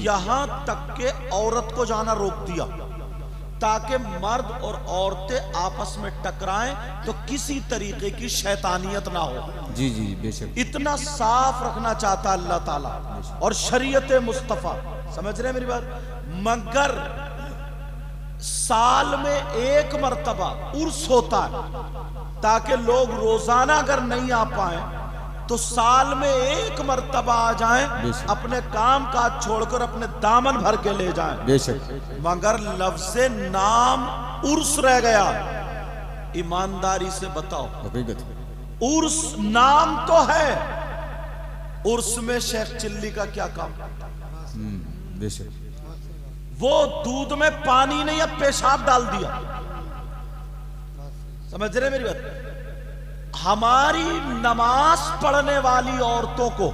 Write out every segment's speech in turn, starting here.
यहां तक के औरत को जाना रोक दिया ताकि मर्द और औरतें आपस में टकराएं तो किसी तरीके की शैतानियत ना हो। जी जी बेशक। इतना साफ रखना चाहता अल्लाह ताला और शरीयत मुस्तफा, समझ रहे हैं मेरी बात। मगर साल में एक मर्तबा उर्स होता है ताकि लोग रोजाना अगर नहीं आ पाए तो साल में एक मर्तबा आ जाएं, अपने काम काज छोड़कर अपने दामन भर के ले जाएं। बेशक। मगर लफ्ज़े नाम उर्स रह गया। ईमानदारी से बताओ, हकीकत उर्स नाम तो है, उर्स में शेख चिल्ली का क्या काम? बेशक। वो दूध में पानी नहीं, अब पेशाब डाल दिया। समझ रहे मेरी बात। हमारी नमाज पढ़ने वाली औरतों को,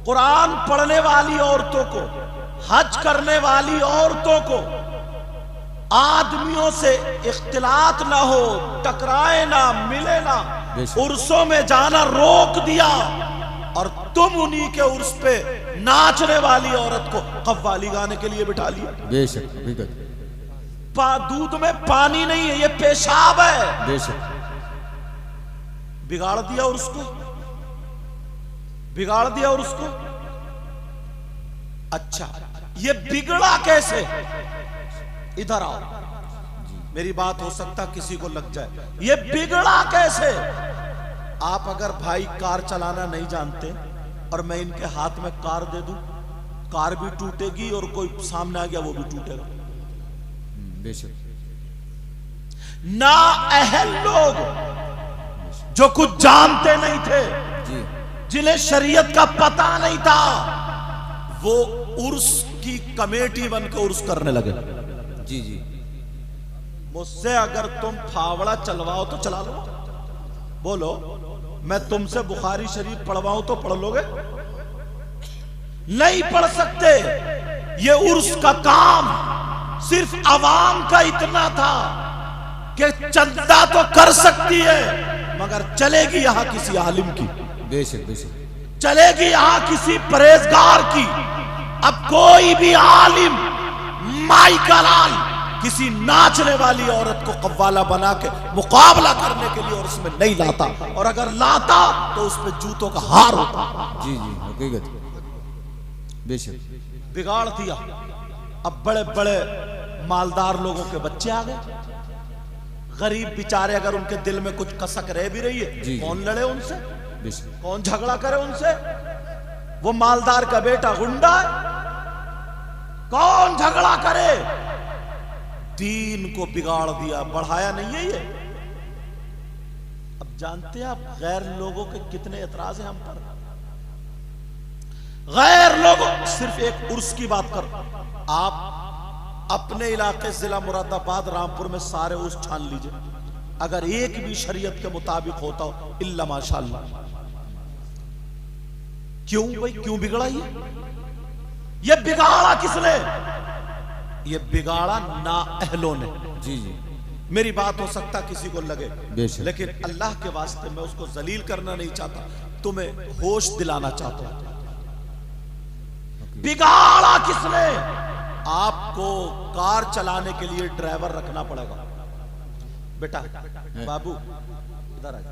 कुरान पढ़ने वाली औरतों को, हज करने वाली औरतों को आदमियों से इख्तिलात ना हो, टकराए ना, मिले ना, उर्सों में जाना रोक दिया। और तुम उन्हीं के उर्स पे नाचने वाली औरत को कव्वाली गाने के लिए बिठा लिया। बेशक हकीकत। दूध में पानी नहीं है, ये पेशाब है। बेशक। बिगाड़ दिया और उसको, बिगाड़ दिया और उसको। अच्छा, ये बिगड़ा कैसे? इधर आओ, मेरी बात हो सकता किसी को लग जाए। ये बिगड़ा कैसे? आप अगर भाई कार चलाना नहीं जानते और मैं इनके हाथ में कार दे दूं, कार भी टूटेगी और कोई सामने आ गया वो भी टूटेगा। बेशक। ना अहल लोग जो कुछ जानते नहीं थे, जिन्हें शरीयत का पता नहीं था, वो उर्स की कमेटी बनकर उर्स करने लगे। जी जी। मुझसे अगर तुम फावड़ा चलवाओ तो चला लो, बोलो। मैं तुमसे बुखारी शरीफ पढ़वाऊं तो पढ़ लोगे? नहीं पढ़ सकते। ये उर्स का काम सिर्फ अवाम का इतना था कि चंदा तो कर सकती है मगर चलेगी यहां किसी आलिम की। बेशक बेशक। चलेगी यहां किसी परहेजगार की। अब कोई भी आलिम माई का लाल किसी नाचने वाली औरत को कव्वाला बना के मुकाबला करने के लिए और उसमें नहीं लाता, और अगर लाता तो उसमें जूतों का हार होता। जी जी हकीकत। बेशक। बिगाड़ दिया। अब बड़े बड़े मालदार लोगों के बच्चे आ गए। गरीब बेचारे अगर उनके दिल में कुछ कसक रह भी रही है, कौन लड़े उनसे? कौन झगड़ा करे उनसे? वो मालदार का बेटा गुंडा है, कौन झगड़ा करे? दीन को बिगाड़ दिया, बढ़ाया नहीं है ये। अब जानते हैं आप गैर लोगों के कितने एतराज हैं हम पर। गैर लोगों, सिर्फ एक उर्स की बात कर, आप अपने इलाके जिला मुरादाबाद रामपुर में सारे उर्स छान लीजिए, अगर एक भी शरीयत के मुताबिक होता हो, इल्ला माशाअल्लाह। क्यों भाई, क्यों बिगड़ा ये बिगाड़ा किसने? ये बिगाड़ा ना अहलों ने। जी जी। मेरी बात हो सकता किसी को लगे, लेकिन अल्लाह के वास्ते मैं उसको जलील करना नहीं चाहता, तुम्हें होश दिलाना चाहता हूं। बिगाड़ा किसने? आपको कार चलाने के लिए ड्राइवर रखना पड़ेगा। बेटा बाबू इधर आ जा,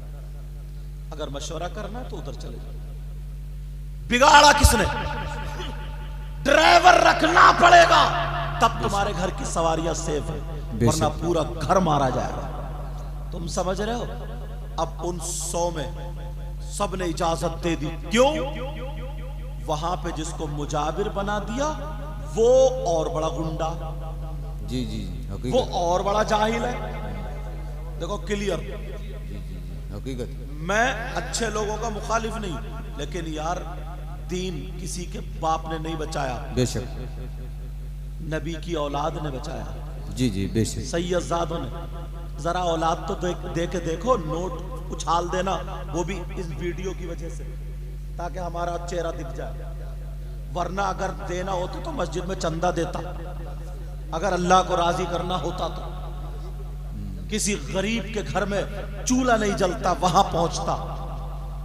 अगर मशवरा करना तो उधर चले जाओ। बिगाड़ा किसने? ड्राइवर रखना पड़ेगा, तब तुम्हारे घर की सवारियां सेफ है, वरना पूरा घर मारा जाएगा। तुम समझ रहे हो? अब उन 100 में सब ने इजाजत दे दी। क्यों? वहां पे जिसको मुजाबिर बना दिया वो और बड़ा गुंडा, जी जी वो और बड़ा जाहिल है। देखो क्लियर हकीकत। मैं अच्छे लोगों का मुखालिफ नहीं, लेकिन यार दीन किसी के बाप ने नहीं बचाया, बेशक नबी की औलाद ने बचाया। जी जी बेशक। सैयदजादों ने। जरा औलाद तो दे के देखो, नोट उछाल देना, वो भी इस वीडियो की वजह से, ताकि हमारा चेहरा दिख जाए। वरना अगर देना होता तो मस्जिद में चंदा देता, अगर अल्लाह को राजी करना होता तो। किसी गरीब के घर में चूल्हा नहीं जलता, वहां पहुंचता।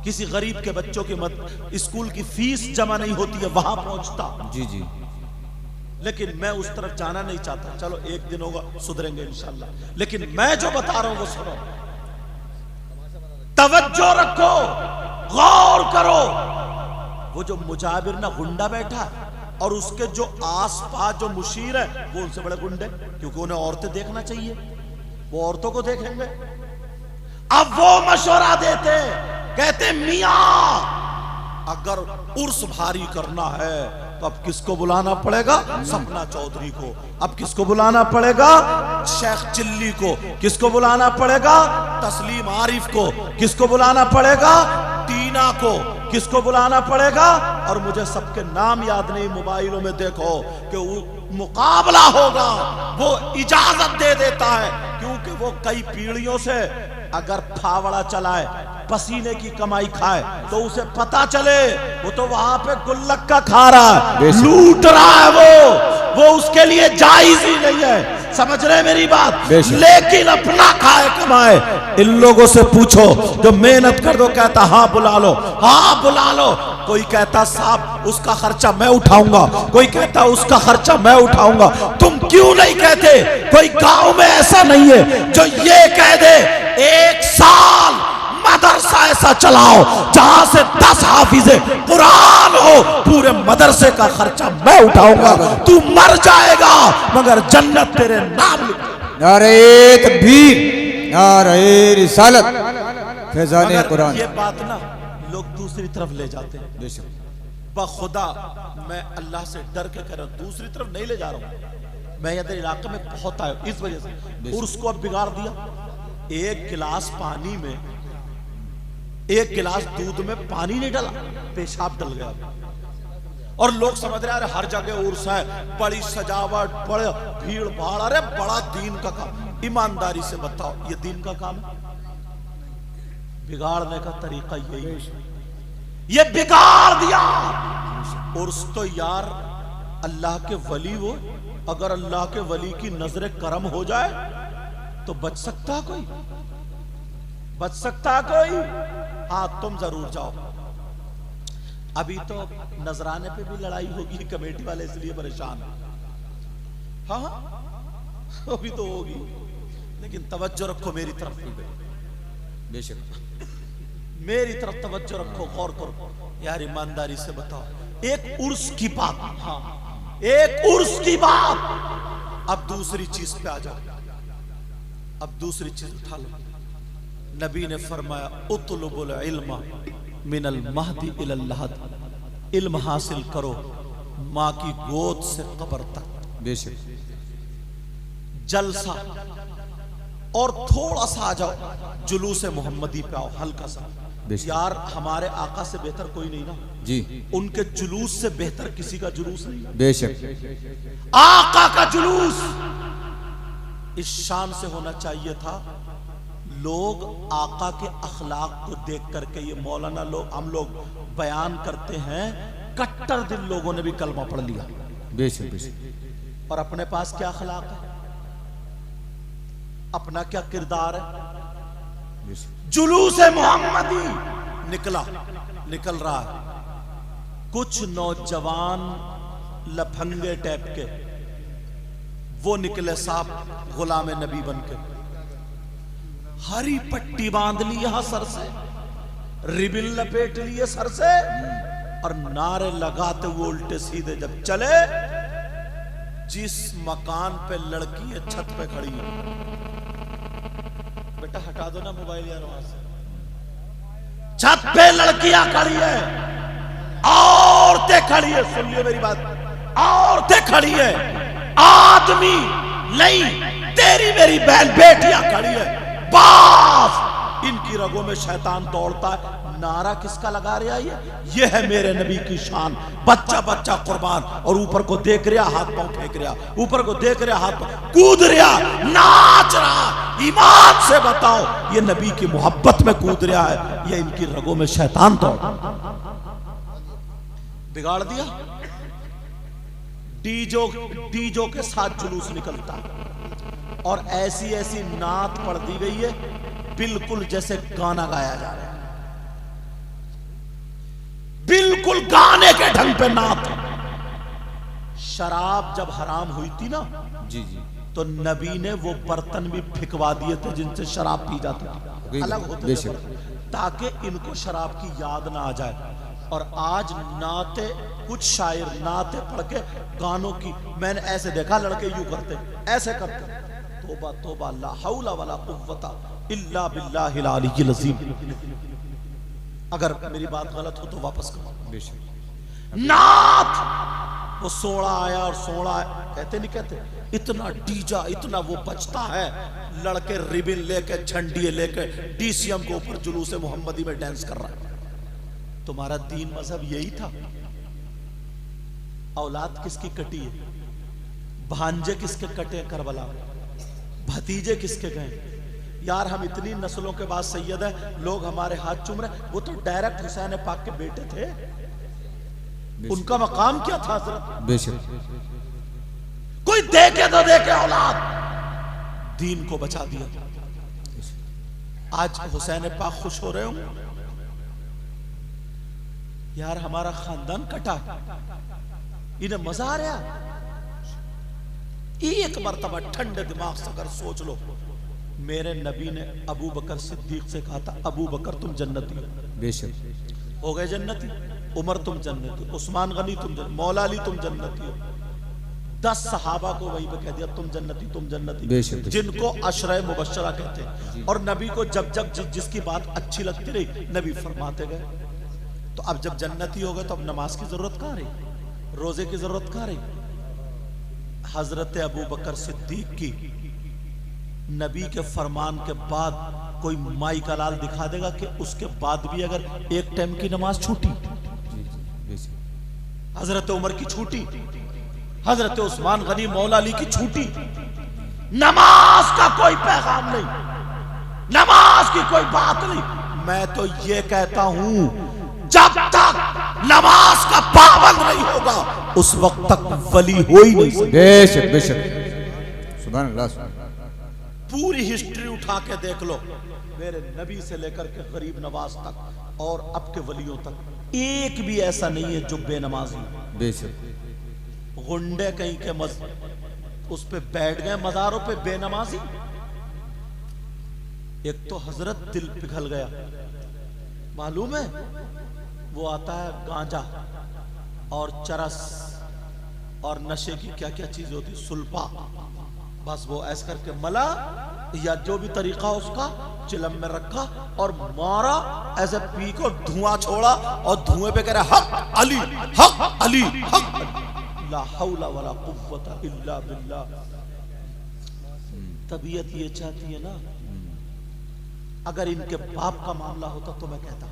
किसी गरीब के बच्चों की स्कूल की फीस जमा नहीं होती है, वहां पहुंचता। जी जी। लेकिन मैं उस तरफ जाना नहीं चाहता। चलो एक दिन होगा, सुधरेंगे इंशाल्लाह। लेकिन मैं जो बता रहा हूं वो सुनो, तवज्जो रखो, गौर करो। वो जो मुजाबिर ना गुंडा बैठा और उसके जो आसपास जो मुशीर है वो उनसे बड़े गुंडे, क्योंकि उन्हें औरतें देखना चाहिए, वो औरतों को देखेंगे। अब वो मशवरा देते, कहते मियां अगर उर्स भारी करना है तो अब किसको बुलाना पड़ेगा? सपना चौधरी को। अब किसको बुलाना पड़ेगा? शेख चिल्ली को। किसको बुलाना पड़ेगा? तस्लीम आरिफ को। किसको बुलाना पड़ेगा? टीना को। किसको बुलाना पड़ेगा? और मुझे सबके नाम याद नहीं, मोबाइलों में देखो कि मुकाबला होगा, वो इजाजत दे देता है, क्योंकि वो कई पीढ़ियों से अगर फावड़ा चलाए, पसीने की कमाई खाए, तो उसे पता चले वो तो वहां पे गुल्लक का खा रहा है, लूट रहा है, वो उसके लिए जायज ही नहीं है। समझ रहे मेरी बात? लेकिन अपना खाए कमाए। इन लोगों से पूछो जो मेहनत कर दो, कहता हाँ बुला लो, हाँ बुला लो। कोई कहता साहब उसका खर्चा मैं उठाऊंगा, कोई कहता उसका खर्चा मैं उठाऊंगा। तुम क्यों नहीं कहते? कोई गांव में ऐसा नहीं है जो ये कह दे एक साल मदरसा ऐसा चलाओ जहां से 10 हाफिजे कुरान हो, पूरे मदरसे का खर्चा मैं उठाऊंगा। तू मर जाएगा मगर जन्नत तेरे नाम लिख। नारे तकबीर, नारे रिसालत, फैजाने कुरान। ये बात ना लोग दूसरी तरफ ले जाते हैं। बेशक, बखुदा मैं अल्लाह से डर के कह रहा हूं, दूसरी तरफ नहीं ले जा रहा हूं। मैं इधर इलाके में बहुत आया इस वजह से, और उसको अब बिगाड़ दिया। एक गिलास पानी में, एक गिलास दूध में पानी नहीं डाला, पेशाब डल गया। और लोग समझ रहे हैं हर जगह उर्स है, बड़ी सजावट, बड़े भीड़ भाड़। अरे बड़ा दीन का काम। ईमानदारी से बताओ, ये दीन का काम है? बिगाड़ने का तरीका यही है, ये बिगाड़ दिया। उर्स तो यार अल्लाह के वली वो, अगर अल्लाह के वली की नजरे करम हो जाए तो बच सकता कोई? बच सकता कोई? हाँ तुम जरूर जाओ। अभी तो नजराने पे भी लड़ाई होगी, कमेटी वाले इसलिए परेशान। हाँ अभी तो होगी, लेकिन तवज्जो रखो मेरी तरफ भी। बेशक मेरी तरफ तवज्जो रखो, गौर करो यार, ईमानदारी से बताओ। एक उर्स की बात, हाँ एक उर्स की बात। अब दूसरी चीज पे आ जाओ, अब दूसरी चीज उठा लो। नबी ने फरमाया उतलुबुल इल्मा मिनल महदी इलल लहद, इल्म हासिल करो माँ की गोद से कब्र तक। बेशक जलसा और थोड़ा सा आ जाओ जुलूस मोहम्मदी पे आओ, हल्का सा। यार हमारे आका से बेहतर कोई नहीं ना जी, उनके जुलूस से बेहतर किसी का जुलूस नहीं। बेशक आका का जुलूस इस शान से होना चाहिए था। लोग आका के अखलाक को देख करके, ये मौलाना लोग, हम लोग बयान करते हैं, कट्टर दिल लोगों ने भी कलमा पढ़ लिया। बेशक बेशक। और अपने पास क्या अखलाक है, अपना क्या किरदार है? जुलूस मोहम्मदी निकल रहा है। कुछ नौजवान लफंगे टाइप के वो निकले साहब गुलाम नबी बनके, हरी पट्टी बांध ली यहां सर से, रिबिन लपेट लिए सर से, और नारे लगाते हुए उल्टे सीधे जब चले, जिस मकान पे लड़की है छत पे खड़ी है, बेटा हटा दो ना मोबाइल यार वहां से, छत पे लड़कियां खड़ी है, औरतें खड़ी है, सुन लियो मेरी बात, औरतें खड़ी है, आदमी नहीं, तेरी मेरी बहन बेटियां खड़ी है, बस इनकी रगों में शैतान दौड़ता है। नारा किसका लगा रहा है? ये है मेरे नबी की शान। बच्चा बच्चा कुर्बान, और ऊपर को देख रहा, हाथ पांव फेंक रहा, ऊपर को देख रहा, हाथ पांव कूद रहा, नाच रहा। ईमान से बताओ, ये नबी की मोहब्बत में कूद रहा है, ये इनकी रगों में शैतान दौड़। बिगाड़ दिया। डीजो के साथ जुलूस निकलता है, और ऐसी ऐसी नात पढ़ दी गई है बिल्कुल जैसे गाना गाया जा रहा है, बिल्कुल गाने के ढंग पे नात। शराब जब हराम हुई थी ना, जी जी, तो नबी ने वो बर्तन भी फिकवा दिए थे जिनसे शराब पी जाती थी, अलग होते थे, ताकि इनको शराब की याद ना आ जाए। और आज नाते, कुछ शायर नाते पढ़ के गानों की, मैंने ऐसे देखा लड़के यूं करते, ऐसे करते, तोबा तोबा ला हौला वला कुव्वता इल्ला बिल्लाहिल अलीय्यिल अज़ीम। अगर मेरी बात गलत हो तो वापस करो। नात वो 16 आया और 16 कहते नहीं कहते, इतना डीजा, इतना वो बचता है, लड़के रिबिन लेके, झंडिये लेके डीसीएम के ऊपर जुलूस मोहम्मदी में डांस कर रहा है। तुम्हारा दीन मजहब यही था। औलाद किसकी कटी है, भांजे किसके कटे करबला, भतीजे किसके गए यार। हम इतनी नस्लों के बाद सैयद है, लोग हमारे हाथ चूम रहे, वो तो डायरेक्ट हुसैन पाक के बेटे थे, उनका मकाम क्या था हजरत? बेशक। कोई देखे तो देखे, औलाद दीन को बचा दिया। आज हुसैन पाक खुश हो रहे हो यार, हमारा खानदान कटा, इन्हें मजा आ रहा। एक मर्तबा ठंडे दिमाग से अगर सोच लो, मेरे नबी ने अबू बकर सिद्दीक से कहा था, अबू बकर तुम जन्नती हो। बेशक। हो गए जन्नती। उमर तुम जन्नती, उस्मान गनी तुम जन्नती, मौला अली तुम जन्नती हो। 10 सहाबा को वहीं पे कह दिया तुम जन्नती, तुम जन्नती, बेशक, जिनको अशरे मुबश्शरा कहते हैं। और नबी को जब जब जिसकी बात अच्छी लगती रही, नबी फरमाते गए। तो अब जब जन्नती हो गए तो अब नमाज की जरूरत कहां रही, रोजे की जरूरत कहां रही। हजरत अबू बकर सिद्दीक की नबी के फरमान के बाद कोई माई का लाल दिखा देगा कि उसके बाद भी अगर एक टाइम की नमाज छूटी, हजरत उमर की छूटी, हजरत उस्मान गनी मौला अली की छूटी, नमाज का कोई पैगाम नहीं, नमाज की कोई बात नहीं। मैं तो ये कहता हूं, जब तक नमाज का पाबंद नहीं होगा उस वक्त तक वली हो ही नहीं सकता। बेशक बेशक, सुभान अल्लाह। पूरी हिस्ट्री उठा के देख लो, मेरे नबी से लेकर के गरीब नवाज तक और अब के वलियों तक, एक भी ऐसा नहीं है जो बेनमाज हो। बेशक। गुंडे कहीं के उस पे बैठ गए मज़ारों पे बेनमाजी। एक तो हजरत दिल पिघल गया, मालूम है वो आता है गांजा और चरस और नशे की क्या क्या चीज होती, सुल्फा, बस वो ऐसा करके मला या जो भी तरीका उसका चिलम में रखा और मारा, ऐसे पी को धुआं छोड़ा और धुएं पे कह रहा हक अली, हक अली, हक अली, ला हौला वला कुव्वता इल्ला बिल्लाह। तबीयत ये चाहती है ना, अगर इनके बाप का मामला होता तो मैं कहता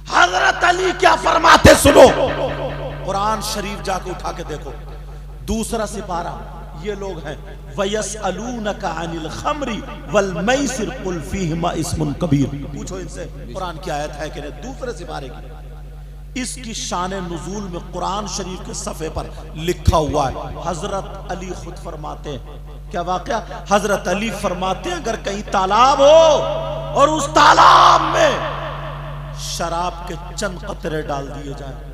हजरत अली क्या फरमाते सुनो। कुरान शरीफ जाके उठा के देखो, दूसरा सिपारा, ये लोग हैं वयसअलूनका अनिल खमरी वल मैसिर कुल फीहिमा इस्मुन कबीर। पूछो इनसे कुरान की आयत है कि नहीं, दूसरे सिपारे की। इसकी शान नुजूल में कुरान शरीफ के सफ़े पर लिखा हुआ है। हजरत अली खुद फरमाते हैं, क्या वाकया, हजरत अली फरमाते हैं अगर कहीं तालाब हो और उस तालाब में शराब के चंद कतरे डाल दिए जाए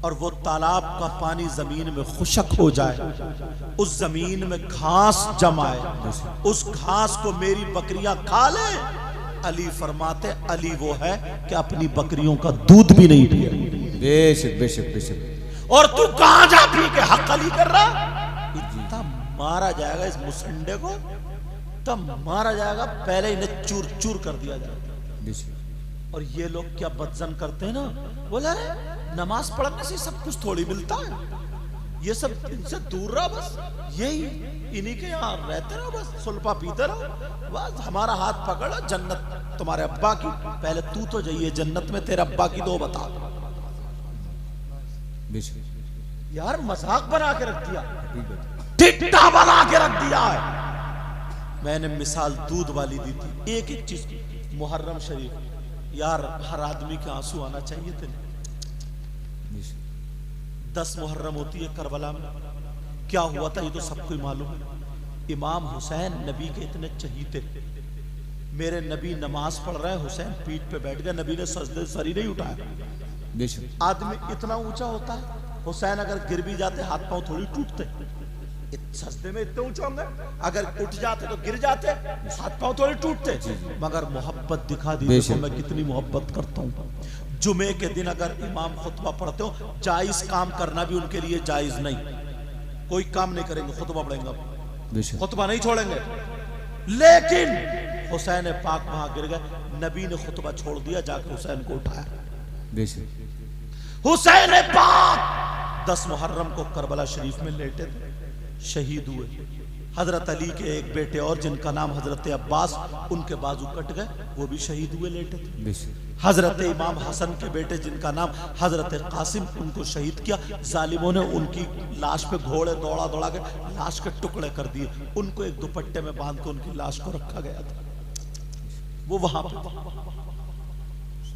और वो तालाब का पानी जमीन में खुशक हो जाए, उस जमीन में घास जमाए, उस घास को मेरी बकरियां खा ले, अली फरमाते अली वो है कि अपनी बकरियों का दूध भी नहीं पिए। बेशक बेशक बेशक। और तू कहां जा पी के हक अली कर रहा। इतना मारा जाएगा इस मुसंडे को, तब मारा जाएगा, पहले इन्हें चूर चूर कर दिया जाएगा। और ये लोग क्या बदजन करते हैं ना, बोला रे नमाज पढ़ने से सब कुछ थोड़ी मिलता है, ये सब इनसे दूर रहा, बस यही इन्हीं के यहाँ रहते रहो, बस सुल्फा पीते रहो, बस हमारा हाथ पकड़ो, जन्नत तुम्हारे अब्बा की, पहले तू तो जाइए जन्नत में, तेरे अब्बा की दो बता। यार मजाक बना के रख दिया, टिट्टा बना के रख दिया है। मैंने मिसाल दूध वाली दी थी, एक एक चीज की। मुहर्रम शरीफ, यार हर आदमी के आंसू आना चाहिए थे। 10 मुहर्रम होती है करबला में, क्या हुआ था ये तो सबको ही मालूम है। इमाम हुसैन नबी के इतने चहीते, मेरे नबी नमाज पढ़ रहे हैं, हुसैन पीठ पे बैठ गए, नबी ने सजदे सरी नहीं उठाया, बेशक। आदमी इतना ऊंचा होता है, हुसैन अगर गिर भी जाते हाथ पांव थोड़ी टूटते, सजदे में इतने ऊंचे होंगे, अगर उठ जाते तो गिर जाते, हाथ पांव थोड़ी टूटते। मगर मोहब्बत दिखा दी, देखो मैं कितनी मोहब्बत करता हूँ। जुमे के दिन अगर इमाम खुतबा पढ़ते हो, जायज काम करना भी उनके लिए जायज नहीं, कोई काम नहीं करेंगे, खुतबा पढ़ेंगे, खुतबा नहीं छोड़ेंगे। लेकिन हुसैन पाक वहां गिर गए, नबी ने खुतबा छोड़ दिया, जाकर हुसैन को उठाया। हुसैन पाक 10 मुहर्रम को करबला शरीफ में लेटे थे, शहीद हुए। हजरत अली के एक बेटे और जिनका नाम हजरत अब्बास, उनके बाजू कट गए, वो भी शहीद हुए, लेटे थे। हजरत इमाम हसन के बेटे जिनका नाम हजरत कासिम, उनको शहीद किया। जालिमों ने उनकी लाश पे घोड़े दौड़ा दौड़ा के लाश के टुकड़े कर दिए, उनको एक दुपट्टे में बांध के उनकी लाश को रखा गया था, वो वहां पे।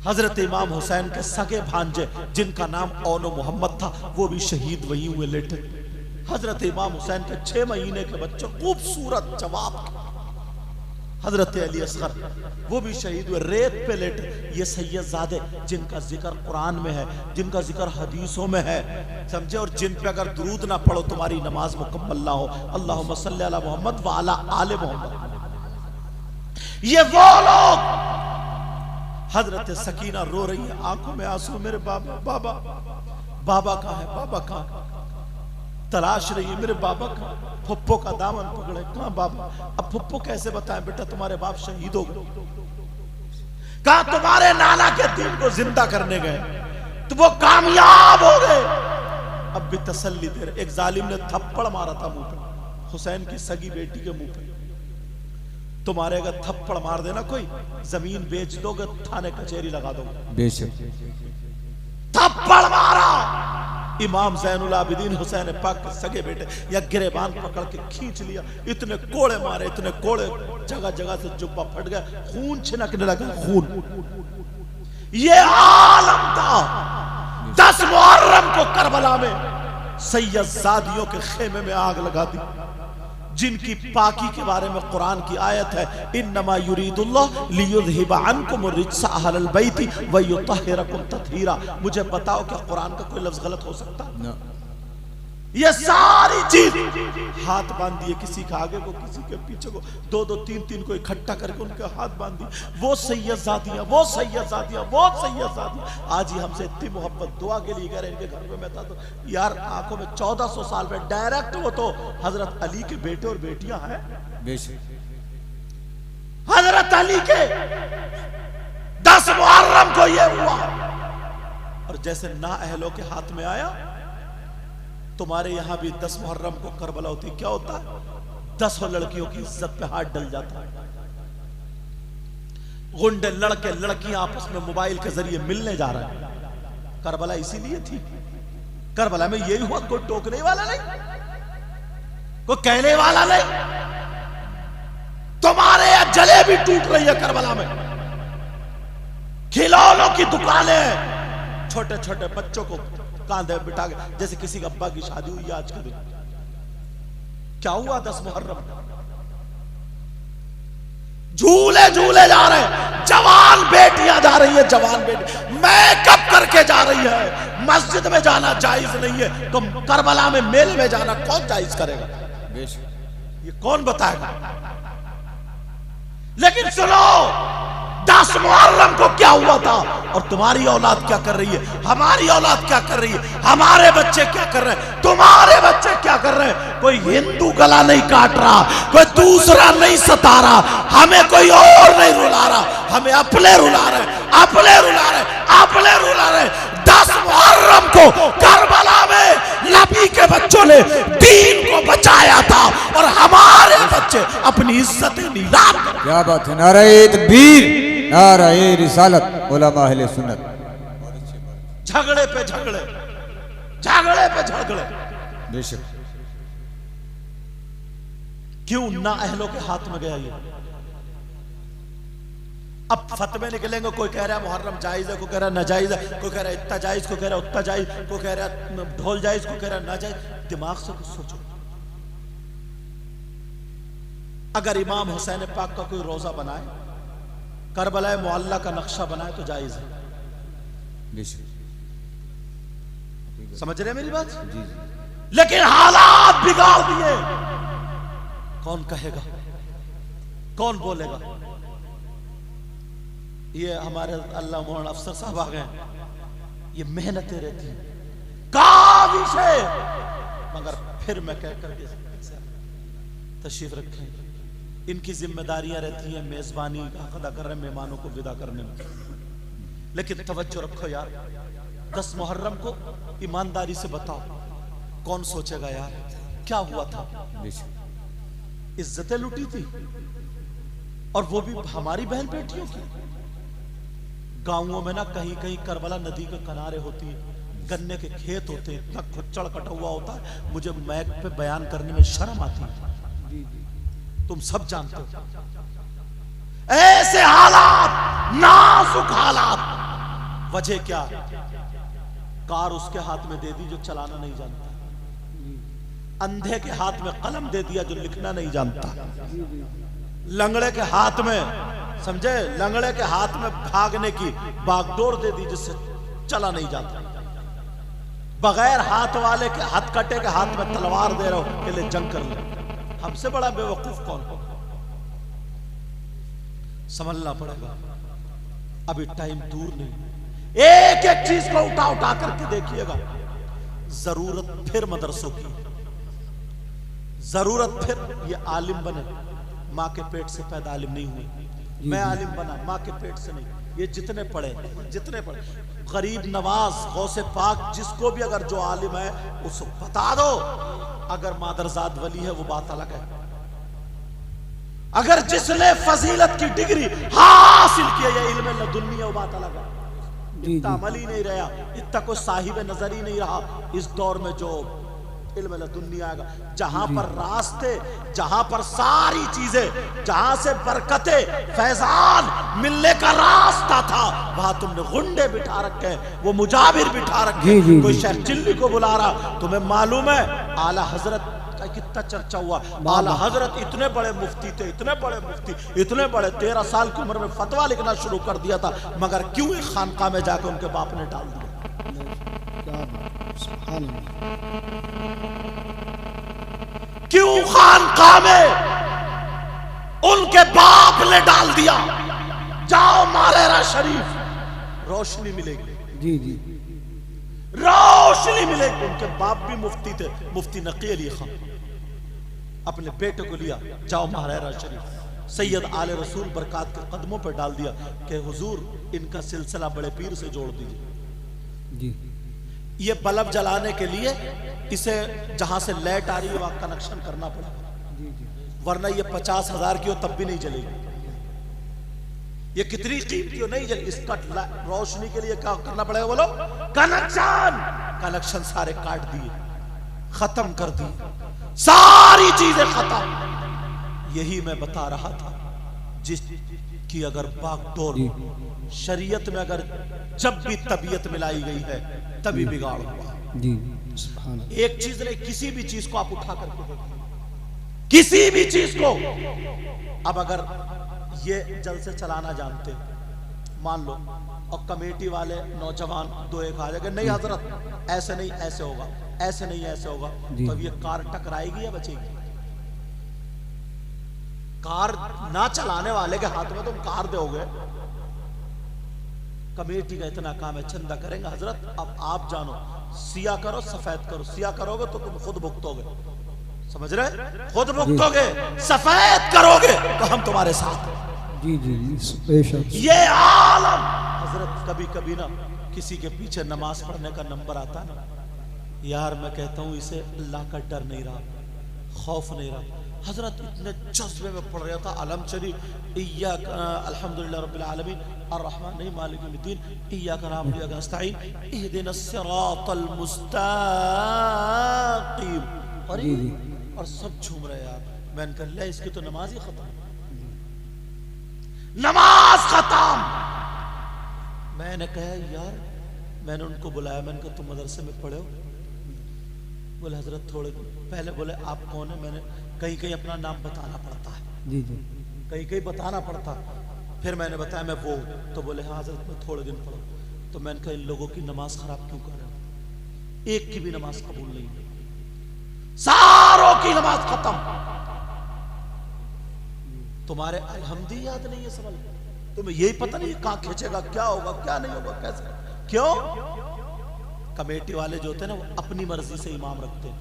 हजरत इमाम हुसैन के सगे भांजे जिनका नाम औनो मोहम्मद था, वो भी शहीद वहीं हुए, लेटे। हजरत इमाम हुसैन के 6 महीने के बच्चे खूबसूरत जवाब, हजरत अली असगर, वो भी शहीद हुए, रेत पे लेटे। ये सैयदजादे जिनका जिक्र कुरान में है, जिनका जिक्र हदीसों में है, समझे, और जिन पे अगर दुरूद ना पढ़ो तुम्हारी नमाज मुकम्मल ना हो। अल्लाहुम्मा सल्ली अला मोहम्मद व अला आले मोहम्मद। ये वो लोग, हजरत सकीना रो रही है, आंखों में आंसू, मेरे बाबा, बाबा, बाबा कहाँ है, बाबा कहाँ, तलाश रही है मेरे बाबा का। फुप्पो का दामन पकड़े, कहाँ बाबा। अब फुप्पो कैसे बताएं, बेटा तुम्हारे बाप शहीद हो गए, कहा तुम्हारे नाना के दीन को जिंदा करने गए तो वो कामयाब हो गए। अब भी तसल्ली दे रहे। एक जालिम ने थप्पड़ मारा था मुंह पे, हुसैन की सगी बेटी के मुंह पे। तुम्हारे अगर थप्पड़ मार देना कोई, जमीन बेच दोगे, थाने कचहरी लगा दोगे। बेशक। थप्पड़ मारा, इमाम ज़ैनुल आबिदीन हुसैन पाक के सगे बेटे या गिरेबान पकड़ के खींच लिया, इतने कोड़े मारे, इतने कोड़े, जगह जगह से जुब्बा फट गया, खून छिनकने लगा, खून। ये आलम था। 10 मुहर्रम को करबला में सैयदजादियों के खेमे में आग लगा दी, जिनकी पाकी के बारे में कुरान की आयत है, इन्नमा युरीदुल्लाह लियुज़हिबा अन्कुम रिज्सा अहलल बैति व युतहिरकुम तत्हीरा। मुझे बताओ क्या कुरान का कोई लफ्ज गलत हो सकता? no. ये सारी चीज, हाथ बांध दिए किसी के आगे को, किसी के पीछे को, 2-2 3-3 को इकट्ठा करके उनके हाथ बांध दिए। वो सैयदजादियां, वो सैयदजादियां, वो सैयदजादियां। आज ही हमसे इतनी मोहब्बत, दुआ के लिए कह रहे, इनके घर में मैं था तो यार आंखों में 1400 साल में डायरेक्ट वो तो हजरत अली के बेटे और बेटियां हैं। हजरत अली के 10 मुहर्रम को ये हुआ, और जैसे ना अहलों के हाथ में आया, तुम्हारे यहां भी 10 मुहर्रम को करबला होती, क्या होता? 10 लड़कियों की इज्जत पे हाथ डल जाता। गुंडे, लड़के लड़कियां आपस में मोबाइल के जरिए मिलने जा रहे हैं। करबला इसीलिए थी। करबला में यही हुआ, कोई टोकने वाला नहीं, कोई कहने वाला नहीं। तुम्हारे यहां जलेबी टूट रही है करबला में, खिलौनों की दुकानें, छोटे छोटे बच्चों को कांधे बिठा के, जैसे किसी के अब्बा की शादी हुई आज के दिन। क्या हुआ 10 मुहर्रम? झूले झूले जा रहे हैं, जवान बेटियां जा रही है, जवान बेटी मेकअप करके जा रही है। मस्जिद में जाना जायज नहीं है, तो करबला में मेले में जाना कौन जायज करेगा? ये कौन बताएगा? लेकिन सुनो, 10 मुहर्रम को क्या हुआ था, और तुम्हारी औलाद क्या कर रही है, हमारी औलाद क्या कर रही है, हमारे बच्चे क्या कर रहे हैं, तुम्हारे बच्चे क्या कर रहे हैं। कोई हिंदू गला नहीं काट रहा, कोई दूसरा नहीं सता रहा, हमें कोई और नहीं रुला रहा, हमें अपने रुला रहे, अपने रुला रहे, अपने रुला रहे। 10 मुहर्रम को करबला में नबी के बच्चों ने दीन को बचाया था, और हमारे बच्चे अपनी इज्जत नीलाम। क्या बात है, नारे तकबीर, नारे रिसालत, उलमा अहले सुन्नत। झगड़े पे झगड़े, झगड़े पे झगड़े। बेशक। क्यों ना अहलों के हाथ में गया ये? अब फतवे निकलेंगे, कोई कह रहा है मुहर्रम जायज है, कोई कह रहा है नाजायज है, कोई कह रहा है इतना जायज, कोई कह रहा है उतना जायज, कोई कह रहा है ढोल जायज, कोई कह रहा है नाजायज। दिमाग से कुछ सोचो। अगर इमाम हुसैन पाक का कोई रोजा बनाए, करबला मुअल्ला का नक्शा बनाए, तो जायज है। समझ रहे मेरी बात? लेकिन हालात बिगाड़ दिए। कौन कहेगा, कौन बोलेगा? ये हमारे अल्लाह मोहन अफसर साहब आ गए, ये मेहनतें रहती हैं, काविश है, मगर फिर मैं कह करके तशरीफ रखें, इनकी जिम्मेदारियां रहती हैं मेजबानी का अदा कर रहे हैं, मेहमानों को विदा करने में। लेकिन तवज्जो रखो यार, 10 मुहर्रम को ईमानदारी से बताओ, कौन सोचेगा यार क्या हुआ था? इज्जतें लुटी थी, और वो भी हमारी बहन बेटियों की। गांवों में ना कहीं कहीं करबला नदी के किनारे होती है, गन्ने के खेत होते हैं, इतना खुच्चड़ कटा हुआ होता है, मुझे मैक पे बयान करने में शर्म आती है। तुम सब जानते हो ऐसे हालात, नाजुक हालात, वजह क्या? कार उसके हाथ में दे दी जो चलाना नहीं जानता, अंधे के हाथ में कलम दे दिया जो लिखना नहीं जानता, लंगड़े के हाथ में, समझे, लंगड़े के हाथ में भागने की बागडोर दे दी जिससे चला नहीं जाता, बगैर हाथ वाले के हथकटे के हाथ में तलवार दे रहे हो के लिए जंग कर ले। हमसे बड़ा बेवकूफ कौन हो? समझना पड़ेगा, अभी टाइम दूर नहीं। एक एक चीज को उठा उठा करके देखिएगा। जरूरत फिर मदरसों की, जरूरत फिर ये आलिम बने, माँ के पेट से पैदा आलिम नहीं हुए। मैं आलिम बना, माँ के पेट से नहीं। ये जितने पढ़े, गरीब नवाज गौसे पाक जिसको भी अगर जो आलिम है उसको बता दो, अगर मादरजाद वली है वो बात अलग है। अगर जिसने फजीलत की डिग्री हासिल की है, ये इल्म लदुन्नी है, वो बात अलग है। इतना अमल ही नहीं रहा, इतना कोई साहिब नजर ही नहीं रहा इस दौर में जो इल्म लदुन्नी आएगा, जहां पर रास्ते, जहां पर सारी चीजें, जहां से बरकतें फैजान मिलने का रास्ता था, वहां तुमने गुंडे बिठा रखे, वो मुजाबिर बिठा रखे, कोई शेख चिल्ली को बुला रहा। तुम्हें मालूम है आला हजरत का कितना चर्चा हुआ? आला हजरत इतने बड़े मुफ्ती थे, इतने बड़े मुफ्ती, इतने बड़े, 13 साल की उम्र में फतवा लिखना शुरू कर दिया था, मगर क्यों एक खानकाह में जाकर उनके बाप ने डाल दिया? क्यों खानकाह में उनके बाप ने डाल दिया? जाओ मालेरा शरीफ, रोशनी मिलेगी। जी जी, रोशनी मिलेगी। उनके बाप भी मुफ्ती थे, मुफ्ती नकी अली खान, अपने बेटे को लिया, जाओ मालेरा शरीफ, सैयद आले रसूल बरकात के कदमों पर डाल दिया कि हुजूर इनका सिलसिला बड़े पीर से जोड़ दीजिए। जी, ये बल्ब जलाने के लिए इसे जहां से लाइट आ रही है वहां कनेक्शन करना पड़ेगा, वरना ये 50,000 की हो तब भी नहीं जलेगी। ये कितनी कीमती हो, नहीं जल। इसका रोशनी के लिए क्या करना पड़ेगा बोलो? कनेक्शन। कनेक्शन सारे काट दिए, खत्म कर दिए, सारी चीजें खत्म। यही मैं बता रहा था, जिसकी अगर बागडोर शरीयत में अगर जब भी तबीयत मिलाई गई है तभी बिगाड़ हुआ। जी, एक चीज नहीं, किसी भी चीज को आप उठा करके देखिए, किसी भी चीज को। अब अगर ये जल से चलाना जानते मान लो, और कमेटी वाले नौजवान दो एक आ जाएंगे, नहीं हजरत ऐसे नहीं ऐसे होगा, ऐसे नहीं ऐसे होगा, तो अब ये कार टकराएगी या बचेगी? कार ना चलाने वाले के हाथ में तुम कार दोगे? कमेटी का इतना काम है, चंदा करेंगे हजरत अब आप जानो, सिया करो सफेद करो, सिया करोगे तो तुम खुद भुगतोगे, समझ रहे? खुद भुगतोगे, सफेद करोगे तो हम तुम्हारे साथ हैं। जी जी, ये आलम हजरत। कभी कभी ना किसी के पीछे नमाज पढ़ने का नंबर आता ना, यार मैं कहता हूँ इसे अल्लाह का डर नहीं रहा, खौफ नहीं रहा। हजरत इतने जज्बे में पढ़ रहा था अलम शरीफ, इय्याक अल्हम्दुलिल्लाह रब्बिल आलमीन अर्रहमान नहीं मालिक यौमिद्दीन इय्याक नअबुदु व इय्याक नस्तईन इहदिनस सिरातल मुस्तकीम। और सब झूम रहे यार। मैंने कहा ले इसकी तो नमाज ही खत्म, नमाज खत्म। मैंने कहा यार, मैंने उनको बुलाया, मैंने कहा तुम मदरसे में पढ़े हो? बोले हजरत थोड़े पहले। बोले आप कौन है? मैंने कहीं कहीं अपना नाम बताना पड़ता है, जी जी, कहीं कहीं बताना पड़ता। फिर मैंने बताया मैं वो, तो बोले हाँ हजरत मैं थोड़े दिन पढ़ा। तो मैंने कहा इन लोगों की नमाज खराब क्यों कर रहे हो? एक की भी नमाज कबूल नहीं, सारों की नमाज खत्म। तुम्हारे अलहम्दी याद नहीं है सवाल, तुम्हें यही पता नहीं कहां खींचेगा, क्या होगा क्या नहीं होगा, कैसे, क्यों? कमेटी वाले जो होते हैं ना वो अपनी मर्जी से इमाम रखते हैं।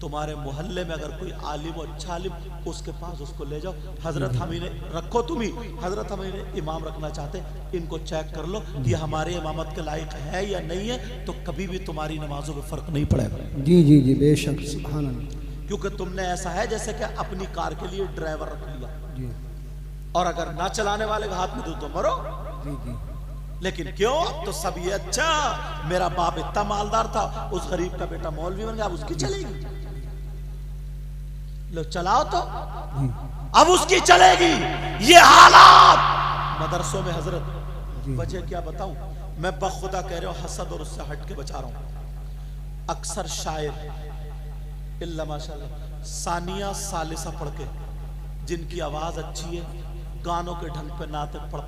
तुम्हारे मोहल्ले में अगर कोई आलिम और अच्छा आलिम, उसके पास उसको ले जाओ, हजरत हम इन्हें रखो, तुम ही हजरत हम इन्हें इमाम रखना चाहते, इनको चेक कर लो ये हमारे इमामत के लायक है या नहीं है, तो कभी भी तुम्हारी नमाजों में फर्क नहीं पड़ेगा। जी जी जी बेशक, सुभान अल्लाह। क्योंकि तुमने ऐसा है जैसे कि अपनी कार के लिए ड्राइवर रख लिया जी, और अगर ना चलाने वाले के हाथ में दो तो मरो। जी जी, लेकिन क्यों? अब तो सब ये, अच्छा मेरा बाप इतना मालदार था, उस गरीब का बेटा मौलवी बन गया, अब उसकी चलेगी, लो चलाओ तो अब उसकी चलेगी। ये हालात मदरसों में हजरत, वजह क्या बताऊं मैं, बखुदा कह रहा हूं, हसद और उससे हट के बचा रहा हूं। अक्सर शायर इल्ला माशाल्लाह सानिया सालिसा पढ़ के, जिनकी आवाज अच्छी है, गानों के ढंग पे नाते पढ़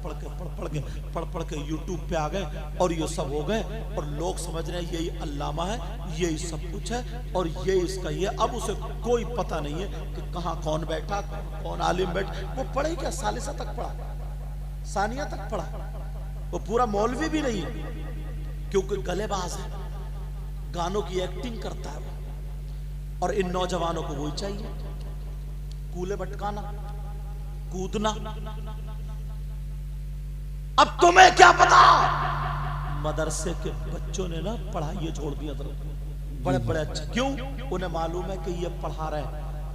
पढ़ के यूट्यूब पे आ गए और ये सब हो गए, और लोग समझ रहे हैं यही अल्लामा है, यही सब कुछ है और ये इसका ये। अब उसे कोई पता नहीं है कि कहाँ कौन बैठा, कौन आलिम बैठा। वो पढ़े क्या, सालिसा तक पढ़ा, सानिया तक पढ़ा, वो पूरा मौलवी भी नहीं है, क्योंकि गलेबाज है, गानों की एक्टिंग करता है। और इन नौजवानों को वही चाहिए, कूले बटकाना, कूदना। अब तुम्हें क्या पता, मदरसे के बच्चों ने ना पढ़ाई छोड़ दिया था, बड़े बड़े अच्छे, क्यों? उन्हें मालूम है कि ये पढ़ा रहे हैं,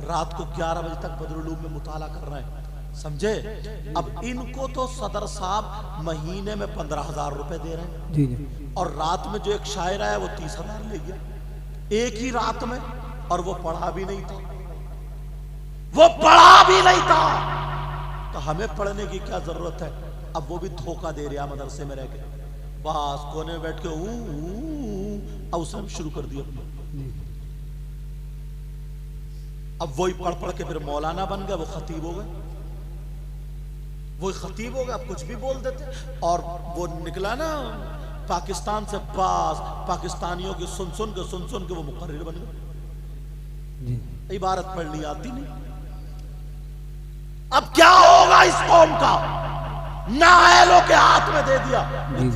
रात को 11 बजे तक बदरुलूम में मुताला कर रहे हैं, समझे? अब इनको तो सदर साहब महीने में 15,000 रुपए दे रहे हैं जी जी, और रात में जो एक शायर आया वो 30,000 ले गया एक ही रात में, और वो पढ़ा भी नहीं था, वो पढ़ा भी नहीं था। तो हमें पढ़ने की क्या जरूरत है? अब वो भी धोखा दे रहा मदरसे में रह के, बस कोने में बैठ के अवसर शुरू कर दिया। अब वही पढ़ पढ़ के फिर मौलाना बन गए, वो खतीब हो गए, वो खतीब हो गए, अब कुछ भी बोल देते। और वो निकला ना पाकिस्तान से, पास पाकिस्तानियों की सुन सुन के वो मुकर्रिर बन गए, इबारत पढ़नी आती नहीं। अब क्या होगा इस कौम का? नाअहलों के हाथ में दे दिया।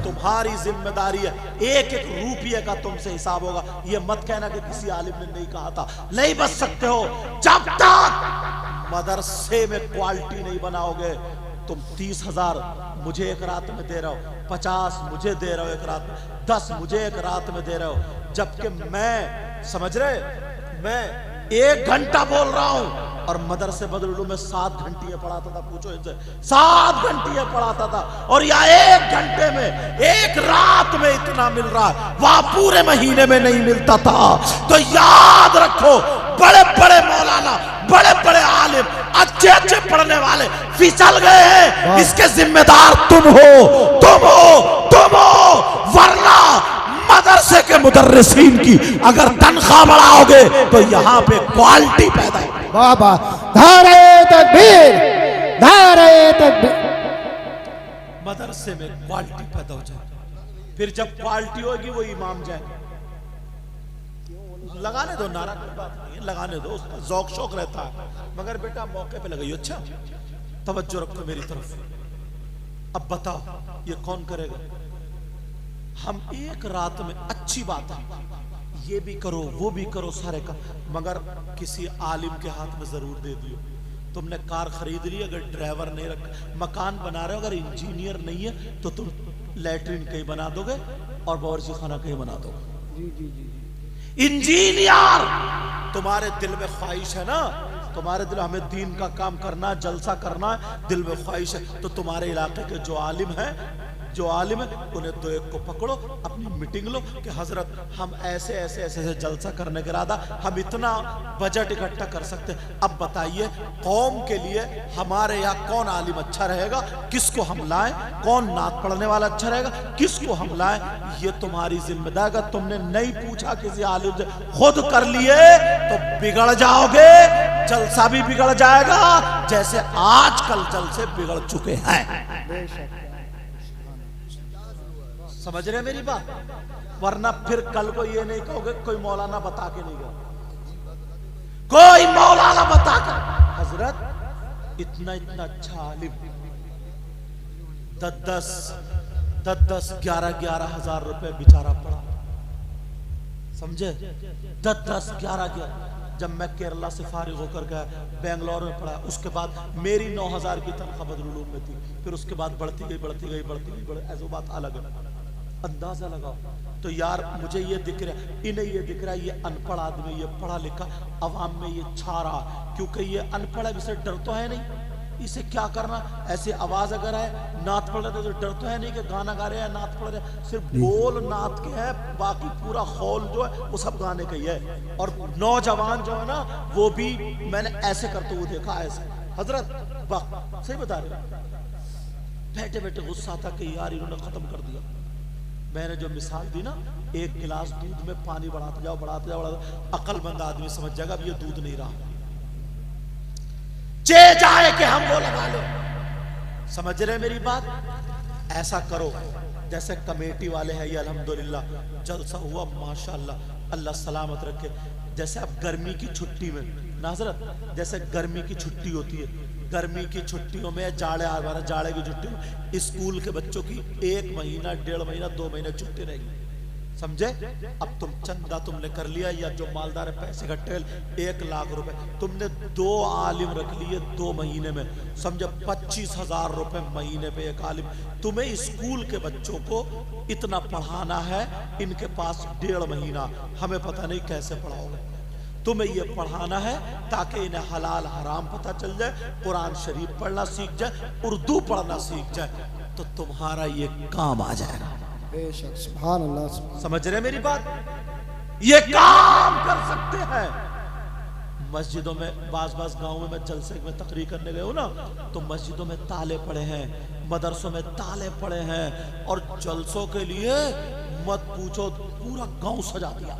तुम्हारी जिम्मेदारी है, एक एक रुपये का तुमसे हिसाब होगा। ये मत कहना कि किसी आलिम ने नहीं कहा था। नहीं बच सकते हो जब तक मदरसे में क्वालिटी नहीं बनाओगे। तुम 30,000 मुझे एक रात में दे रहे हो, 50 मुझे दे रहे हो एक रात में, 10 मुझे एक रात में दे रहे हो, जबकि मैं, समझ रहे, मैं 1 घंटा बोल रहा हूं और मदरसे बदरुलूम में 7 घंटियां पढ़ाता था। पूछो इनसे, 7 घंटियां पढ़ाता था, और या 1 घंटे में, एक रात में इतना मिल रहा है, वहां पूरे महीने में नहीं मिलता था। तो याद रखो, बड़े बड़े मौलाना, बड़े बड़े आलिम, अच्छे अच्छे पढ़ने वाले फिसल गए हैं, इसके जिम्मेदार तुम हो, वरना मदरसे के मुदर्रिसीन की अगर तनख्वाह बढ़ाओगे तो यहाँ पे क्वालिटी पैदा है। वाह वाह, नारे तकबीर, नारे तकबीर। मदरसे में क्वालिटी पैदा हो जाए, फिर जब क्वालिटी होगी वो इमाम जाए। लगाने दो, नारा की बात नहीं है, लगाने दो, उसका जौक शौक रहता है, मगर बेटा मौके पे लगाइए। अच्छा तवज्जो रखो मेरी तरफ। अब बताओ ये कौन करेगा? हम एक रात में, अच्छी बात है, ये भी करो वो भी करो, सारे का, मगर किसी आलिम के हाथ में जरूर दे दियो। तुमने कार खरीद ली, अगर ड्राइवर नहीं रख, मकान बना रहे हो, अगर इंजीनियर नहीं है तो तुम लैट्रिन कहीं बना दोगे और बावर्ची खाना कहीं बना दोगे। जी जी जी, इंजीनियर, तुम्हारे दिल में ख्वाहिश है ना, तुम्हारे दिल हमें दीन का काम करना, जलसा करना है, दिल में ख्वाहिश है, तो तुम्हारे इलाके के जो आलिम है, उन्हें 2-1 को पकड़ो, अपनी मीटिंग लो कि हजरत हम ऐसे ऐसे ऐसे ऐसे जलसा करने के इरादा, हम इतना बजट इकट्ठा कर सकते हैं। अब बताइए कौम के लिए हमारे यहाँ कौन आलिम अच्छा रहेगा, किसको हम लाएं, कौन नात पढ़ने वाला अच्छा रहेगा, किसको हम लाएं, ये तुम्हारी जिम्मेदारी। अगर तुमने नहीं पूछा किसी आलिम से, खुद कर लिए तो बिगड़ जाओगे, जलसा भी बिगड़ जाएगा, जैसे आजकल जलसे बिगड़ चुके हैं। समझ रहे मेरी बात? वरना फिर कल को ये नहीं कहोगे कोई मौलाना बता के नहीं गया, कोई मौलाना बता कर। हजरत इतना इतना अच्छा आलिम 10-10, 11-11 हजार रुपए बेचारा पड़ा, समझे? 10-10, 11-11। जब मैं केरला से फारिग होकर गया, बेंगलोर में पढ़ा, उसके बाद मेरी 9,000 की तनख्वाह बदरुल उलूम में थी, फिर उसके बाद बढ़ती गई, ऐसी बात अलग है। अंदाजा लगाओ। तो यार मुझे ये दिख रहा है, इन्हें ये दिख रहा है ये अनपढ़ आदमी, ये पढ़ा लिखा अवाम में ये छा रहा, क्योंकि ये अनपढ़ है, इसे डर तो है नहीं, इसे क्या करना। ऐसी आवाज अगर है नात पढ़ रहे तो डर तो है नहीं कि गाना गा रहे हैं, नात पढ़ रहे हैं, सिर्फ बोल नात के है, बाकी पूरा हॉल जो है वो सब गाने का ही है। और नौजवान जो है ना वो भी मैंने ऐसे करते हुए देखा, ऐसे। हजरत वाह सही बता रहे, बैठे बैठे गुस्सा था कि यार इन्होंने खत्म कर दिया। मैंने जो मिसाल दी ना, एक गिलास दूध में पानी बढ़ाते जाओ, अक्लमंद आदमी समझ जाएगा अब ये दूध नहीं रहा, चे जाए कि हम वो लगा लो। समझ रहे मेरी बात? ऐसा करो जैसे कमेटी वाले हैं, ये अल्हम्दुलिल्लाह जलसा हुआ माशाअल्लाह, अल्लाह सलामत रखे। जैसे अब गर्मी की छुट्टी में नाज़रत, जैसे गर्मी की छुट्टी होती है, गर्मी की छुट्टियों में जाड़े की छुट्टी में स्कूल के बच्चों की 1 महीना 1.5 महीना 2 महीने छुट्टी रहेगी, समझे? अब तुम चंदा तुमने कर लिया, या जो मालदार पैसे इकट्ठे 1 लाख रुपए तुमने 2 आलिम रख लिए 2 महीने में, समझे 25,000 रुपए महीने पे एक आलिम। तुम्हें स्कूल के बच्चों को इतना पढ़ाना है, इनके पास 1.5 महीना, हमें पता नहीं कैसे पढ़ाओगे। तुम्हें ये पढ़ाना है ताकि इन्हें हलाल हराम पता चल जाए, कुरान शरीफ पढ़ना सीख जाए, उर्दू पढ़ना सीख जाए, तो तुम्हारा ये काम आ जाएगा। बेशक, सुभान अल्लाह। समझ रहे मेरी बात? ये काम कर सकते हैं। मस्जिदों में बाज गांव में मैं जलसे में तकरीर करने गए हूं ना, तो मस्जिदों में ताले पड़े हैं, मदरसों में ताले पड़े हैं, और जलसों के लिए मत पूछो, पूरा गांव सजा दिया।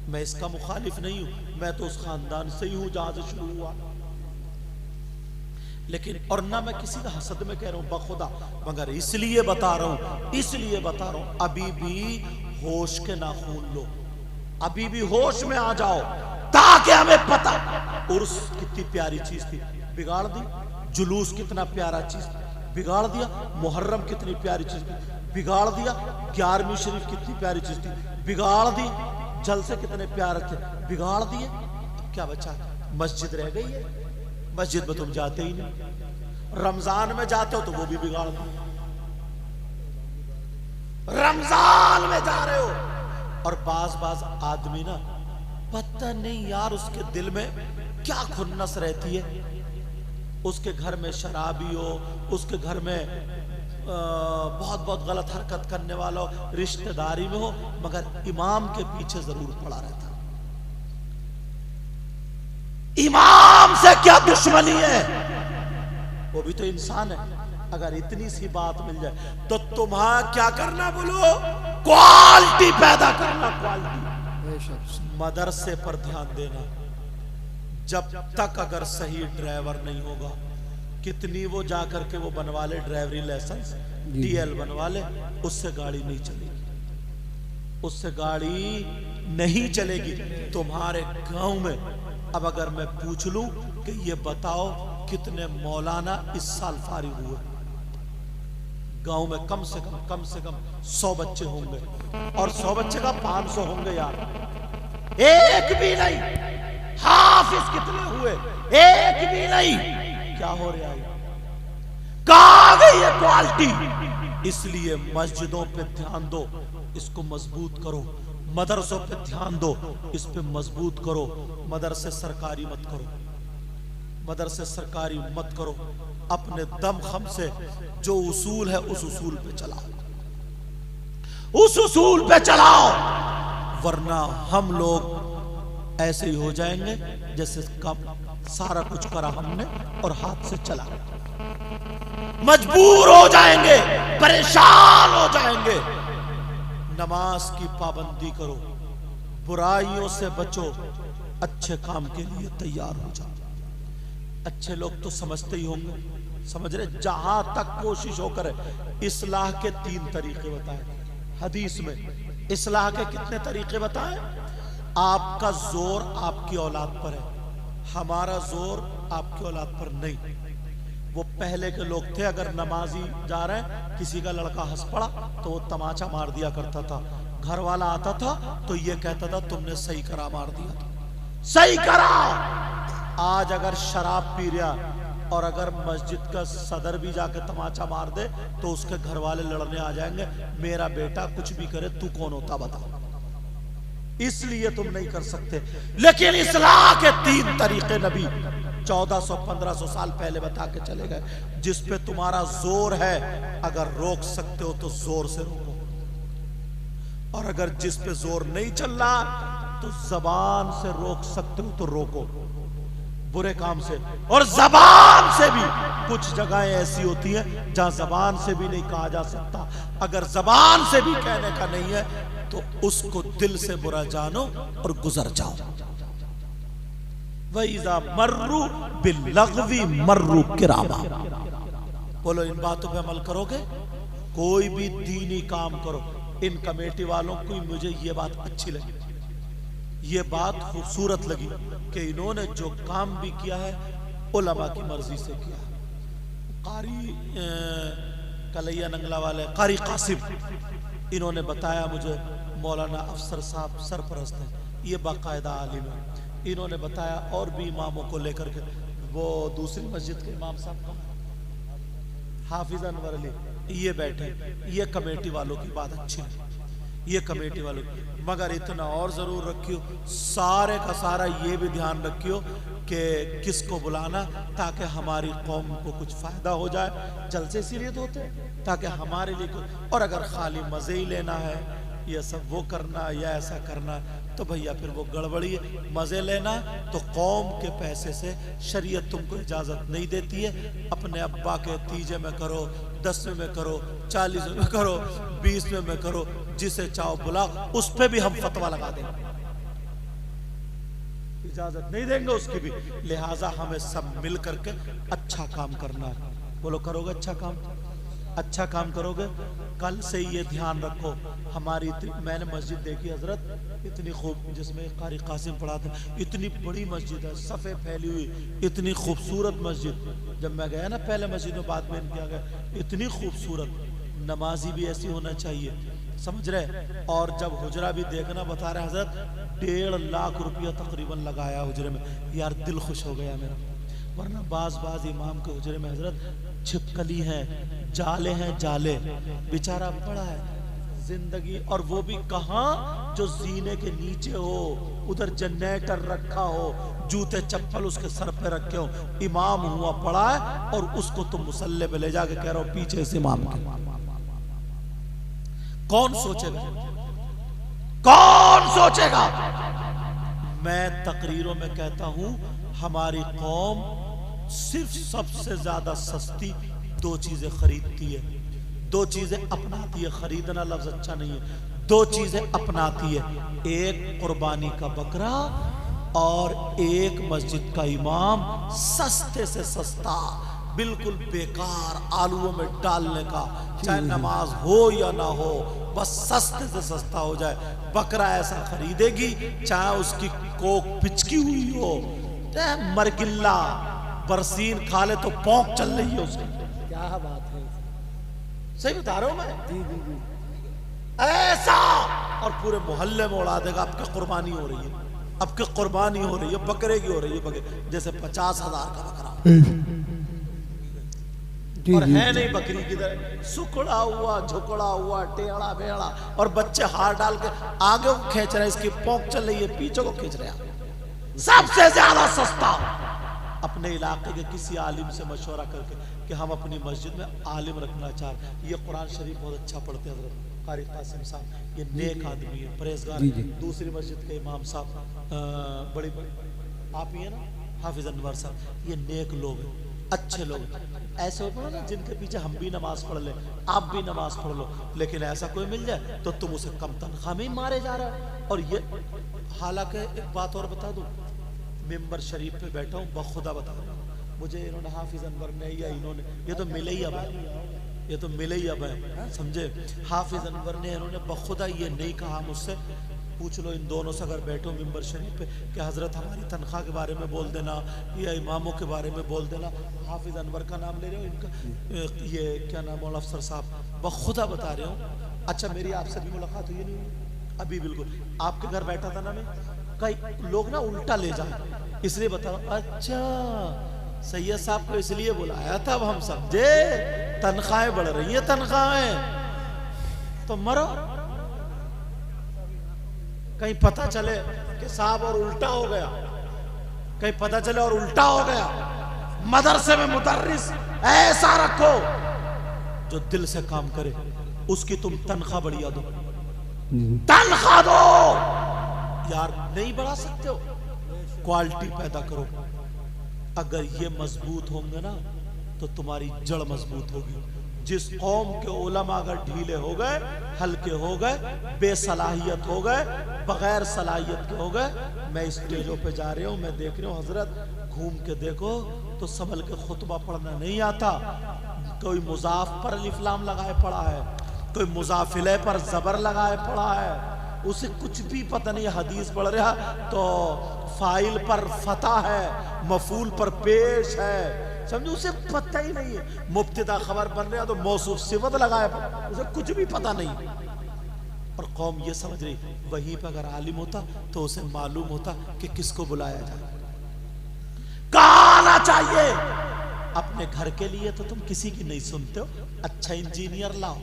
मैं इसका मुखालिफ नहीं हूं, मैं तो उस खानदान से ही हूं जहां से शुरू हुआ, लेकिन और ना मैं किसी का हसद में कह रहा हूं बखुदा, मगर इसलिए बता रहा हूं अभी भी होश के नाखून लो, अभी भी होश में आ जाओ, ताकि हमें पता उर्स कितनी प्यारी चीज थी, बिगाड़ दी। जुलूस कितना प्यारा चीज बिगाड़ दिया। मुहर्रम कितनी प्यारी चीज थी, बिगाड़ दिया। 11वीं शरीफ कितनी प्यारी चीज थी, बिगाड़ दी। जलसे कितने प्यारे थे, बिगाड़ दिए। क्या बचा? मस्जिद रह गई है, मस्जिद में तुम जाते ही नहीं। रमजान में जाते हो तो वो भी बिगाड़ दो, रमजान में जा रहे हो। और बाज आदमी ना पता नहीं यार उसके दिल में क्या खुन्नस रहती है, उसके घर में शराबी हो, उसके घर में बहुत गलत हरकत करने वाला हो, रिश्तेदारी में हो, मगर इमाम के पीछे जरूर पड़ा रहता। इमाम से क्या दुश्मनी है, वो भी तो इंसान है। अगर इतनी सी बात मिल जाए तो तुम्हारा क्या करना, बोलो क्वालिटी पैदा करना, क्वालिटी। मदरसे पर ध्यान देना, जब तक अगर सही ड्राइवर नहीं होगा, कितनी वो जाकर के वो बनवा ले ड्राइवरी लाइसेंस, डीएल बनवा ले, उससे गाड़ी नहीं चलेगी, उससे गाड़ी नहीं चलेगी। तुम्हारे गांव में अब अगर मैं पूछ लूं कि ये बताओ कितने मौलाना इस साल फारिग हुए, गांव में कम से कम 100 बच्चे होंगे, और 100 बच्चे का 500 होंगे यार, एक भी नहीं। हाफिज कितने हुए, एक भी नहीं। क्या हो रहा है, कहां गई है क्वालिटी? इसलिए मस्जिदों पे ध्यान दो, इसको मजबूत करो। मदरसों पे ध्यान दो, इस पे मजबूत करो। मदरसे सरकारी मत करो, मदरसे सरकारी मत करो। अपने दम खम से जो उसूल है उस उसूल पे चलाओ, उस उसूल पे चलाओ, वरना हम लोग ऐसे ही हो जाएंगे जैसे कब सारा कुछ करा हमने और हाथ से चला, मजबूर हो जाएंगे, परेशान हो जाएंगे। नमाज की पाबंदी करो, बुराइयों से बचो, अच्छे काम के लिए तैयार हो जाओ। अच्छे लोग तो समझते ही होंगे, समझ रहे, जहां तक कोशिश हो करे। इस्लाह के 3 तरीके बताए, हदीस में इस्लाह के कितने तरीके बताए। आपका जोर आपकी औलाद पर है, हमारा जोर आपकी औलाद पर नहीं। वो पहले के लोग थे, अगर नमाजी जा रहे हैं, किसी का लड़का हंस पड़ा तो वो तमाचा मार दिया करता था। घर वाला आता था तो ये कहता था तुमने सही करा, मार दिया था, सही करा। आज अगर शराब पी रहा और अगर मस्जिद का सदर भी जाके तमाचा मार दे तो उसके घर वाले लड़ने आ जाएंगे, मेरा बेटा कुछ भी करे, तू कौन होता बताओ। इसलिए तुम नहीं कर सकते। लेकिन इस्लाह के 3 तरीके नबी 1400-1500 साल पहले बता के चले गए, जिस पे तुम्हारा जोर है, अगर रोक सकते हो तो जोर से रोको, और अगर जिस पे जोर नहीं चल रहा तो जबान से रोक सकते हो तो रोको बुरे काम से। और जबान से भी कुछ जगहें ऐसी होती हैं जहां जबान से भी नहीं कहा जा सकता। अगर जबान से भी कहने का नहीं है तो उसको दिल से बुरा जानो और गुजर जाओ। वइज़ा मर्रू बिल्लग़वी मर्रू किरामा। बोलो, इन बातों पे अमल करोगे? कोई भी दीनी काम करो। इन कमेटी वालों को मुझे ये बात अच्छी लगी, ये बात खूबसूरत लगी कि इन्होंने जो काम भी किया है उलमा की मर्जी से किया। कारी कलैया नंगला वाले कारी कासिम, इन्होंने बताया मुझे, मौलाना अफसर साहब सरपरस्त हैं, ये बाकायदा आलिम है। इन्होंने बताया और भी इमामों को लेकर के, वो दूसरी मस्जिद के इमाम साहब का हाफिज अनवर अली, ये बैठे, ये कमेटी वालों की बात अच्छी है, ये कमेटी वालों की। मगर इतना और जरूर रखियो, सारे का सारा ये भी ध्यान रखियो कि किसको बुलाना ताकि हमारी कौम को कुछ फायदा हो जाए। जलसे इसीलिए तो होते हैं ताकि हमारे लिए कुछ, और अगर खाली मजे ही लेना है, ये सब वो करना या ऐसा करना, तो भैया फिर वो गड़बड़ी है। मजे लेना तो कौम के पैसे से शरीयत तुमको इजाजत नहीं देती है। अपने अब्बा के तीजे में करो, 10वें में करो, 40वें में करो, 20वें में करो, जिसे चाहो बुलाओ, उस पे भी हम फतवा लगा देंगे, इजाजत नहीं देंगे उसकी भी। लिहाजा हमें सब मिल करके अच्छा काम करना है। बोलो, करोगे अच्छा काम? अच्छा काम करोगे। कल से ये ध्यान रखो, हमारी मैंने मस्जिद देखी हजरत, इतनी खूब, जिसमें कारी कासिम पढ़ाते, इतनी बड़ी मस्जिद है, सफ़े फैली हुई, इतनी खूबसूरत मस्जिद। जब मैं गया ना पहले मस्जिद में, बाद में इनके आ गया, इतनी खूबसूरत। नमाजी भी ऐसी होना चाहिए, समझ रहे। और जब हुजरा भी देखना बता रहे हजरत, 1.5 लाख रुपया तकरीबन लगाया हुजरे में। यार दिल खुश हो गया मेरा। वरना बाज इमाम के हुजरे में हजरत छिपकली है, जाले हैं, जाले, बेचारा पड़ा है जिंदगी। और वो भी कहाँ, जो जीने के नीचे हो, उधर जनरेटर रखा हो, जूते चप्पल उसके सर पे रखे हो, इमाम हुआ पड़ा है, और उसको तुम मुसल्ले पे ले जाके कह रहे हो पीछे से इमाम के। कौन सोचेगा? कौन सोचेगा? मैं तकरीरों में कहता हूं, हमारी कौम सिर्फ सबसे ज्यादा सस्ती 2 चीजें खरीदती है, 2 चीजें अपनाती है। खरीदना लफ्ज अच्छा नहीं है, 2 चीजें अपनाती है। एक कुर्बानी का बकरा और एक मस्जिद का इमाम, सस्ते से सस्ता, बिल्कुल बेकार, आलूओं में डालने का, चाहे नमाज हो या ना हो, बस सस्ते से सस्ता हो जाए। बकरा ऐसा खरीदेगी, चाहे उसकी कोक पिचकी हुई हो, मरगिल्ला बरसीन खा ले तो पौंक चल रही है उसकी। क्या बात है, सही बता रहा हूं मैं। जी जी जी, ऐसा, और पूरे मोहल्ले में उड़ा देगा। आपकी कुर्बानी हो रही है, आपकी कुर्बानी हो रही है, बकरे की हो रही है, बकरे जैसे 50,000 का बकरा, और है नहीं बकरी किधर, सुखड़ा हुआ, झुकड़ा हुआ, टेढ़ा बेड़ा, और बच्चे हार डाल के आगे को खींच रहे हैं, इसकी पौंक चल रही है, पीछे को खींच रहे हैं। सबसे ज्यादा सस्ता। अपने इलाके के किसी आलिम से मशवरा करके कि हम अपनी मस्जिद में आलिम रखना चाह रहे हैं। ये कुरान शरीफ बहुत अच्छा पढ़ते हैं हज़रत कारी कासिम साहब, ये नेक आदमी है, परहेजगार। दूसरी मस्जिद के इमाम साहब बड़ी आप ही है ना, हाफिज अनवर साहब, ये नेक लोग हैं, अच्छे लोग। ऐसे होते हैं ना जिनके पीछे हम भी नमाज पढ़ ले, आप भी नमाज पढ़ लो, लेकिन ऐसा कोई मिल जाए तो तुम उसे कम तनख्वाह में ही मारे जा रहा है। और ये हालांकि एक बात और बता दूं, मिंबर शरीफ पे बैठा हूँ, बखुदा बता रहा हूँ, मुझे इन्होंने हाफिज अनवर ने या इन्होंने, ये तो मिले ही अब ये तो मिले ही अब है, समझे। हाफिज अनवर ने इन्होंने बखुदा ये नहीं कहा मुझसे, पूछ लो इन दोनों से अगर बैठो मिंबर शरीफ पे कि हजरत हमारी तनख्वाह के बारे में बोल देना या इमामों के बारे में बोल देना। हाफिज अनवर का नाम ले रहे हो, इनका ये क्या नाम है अफसर साहब, बखुदा बता रहे हो। अच्छा मेरी आपसे भी मुलाकात हुई नहीं हुई अभी? बिल्कुल, आपके घर बैठा था ना मैं, कई लोग ना उल्टा ले जाए इसलिए बताओ। अच्छा सैयद साहब को इसलिए बुलाया था, अब हम समझे तनख्वाहें बढ़ रही है, तनख्वाहें तो मरो, कहीं पता चले कि साहब और उल्टा हो गया, कहीं पता चले और उल्टा हो गया। मदरसे में मुदर्रिस ऐसा रखो जो दिल से काम करे, उसकी तुम तनख्वाह बढ़िया दो, तनख्वाह दो यार, नहीं बढ़ा सकते हो, क्वालिटी पैदा करो। अगर ये मजबूत होंगे ना तो तुम्हारी जड़ मजबूत होगी। जिस कौम के उलमा अगर ढीले हो गए, हल्के हो गए, बेसलाहियत हो गए, बगैर सलाहियत के हो गए, मैं स्टेजों पे जा रहा हूँ, मैं देख रहा हूँ हजरत, घूम के देखो तो संभल के खुतबा पढ़ना नहीं आता, कोई मुजाफ पर अलिफ-लाम लगाए पड़ा है, कोई मुजाफिले पर जबर लगाए पड़ा है, उसे कुछ भी पता नहीं। हदीस पढ़ रहा तो फाइल पर फतह है, मफूल पर पेश है, समझो, उसे पता ही नहीं है। मुब्तदा खबर बन रहा तो मौसूफ सिफत लगाए, उसे कुछ भी पता नहीं। और कौम ये समझ रही, वहीं पर अगर आलिम होता तो उसे मालूम होता कि किसको बुलाया जाए, कहाँ आना चाहिए। अपने घर के लिए तो तुम किसी की नहीं सुनते हो, अच्छा इंजीनियर लाओ।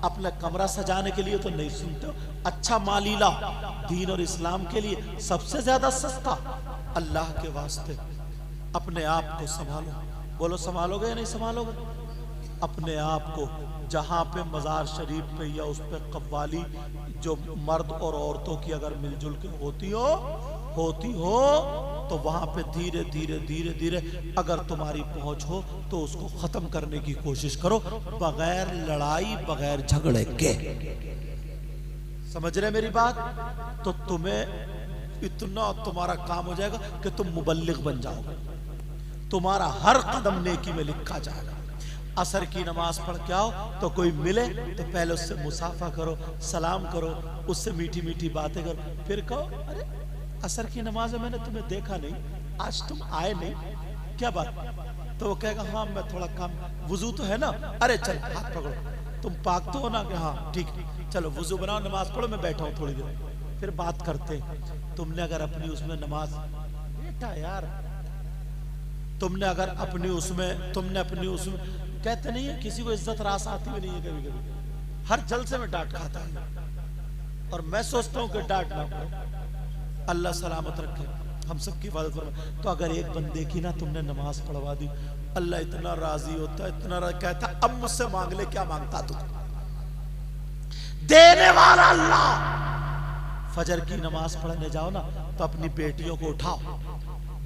अपना कमरा सजाने के लिए तो नहीं सुनते हो, अच्छा माली लाओ। दीन और इस्लाम के लिए सबसे ज्यादा सस्ता, अल्लाह के वास्ते अपने आप को संभालो। बोलो संभालोगे या नहीं संभालोगे? अपने आप को, जहाँ पे मज़ार शरीफ पे या उस पे कव्वाली जो मर्द और औरतों की अगर मिलजुल के होती हो तो वहाँ पे धीरे धीरे धीरे धीरे अगर तुम्हारी पहुँच हो तो उसको ख़त्म करने की कोशिश करो, बगैर लड़ाई, बगैर झगड़े के। समझ रहे मेरी बात? तो तुम्हें इतना तुम्हारा काम हो जाएगा कि तुम मुबल्लिग बन जाओगे, तुम्हारा हर कदम नेकी में लिखा जाएगा। असर की नमाज पढ़ के आओ तो कोई मिले तो पहले उससे मुसाफा करो, सलाम करो, उससे मीठी मीठी बातें करो, फिर कहो अरे असर की नमाज में मैंने तुम्हें देखा नहीं, आज तुम आए नहीं, क्या बात? तो वो कहेगा हाँ मैं थोड़ा काम, वुजू तो है ना, अरे चल हाथ पकड़ो, तुम पाक तो हो ना, कि हाँ ठीक, चलो वुजू बनाओ, नमाज पढ़ो, मैं बैठा हूँ थोड़ी देर, फिर बात करते। तुमने अगर अपनी उसमें नमाज, बेटा यार तुमने अगर अपनी उसमें, कहते नहीं है किसी को इज्जत रास आती भी नहीं है, कभी कभी हर जलसे में डांट खाता है, और मैं सोचता हूँ कि डांट ना पड़े, अल्लाह सलामत रखे, हम सब की हिफाजत फरमाए। तो अगर एक बंदे की ना तुमने नमाज पढ़वा दी, अल्लाह इतना राजी होता, इतना कहता अब मुझसे मांग ले, क्या मांगता तू, देने वाला अल्लाह। फजर की नमाज पढ़ने जाओ ना तो अपनी बेटियों को उठाओ,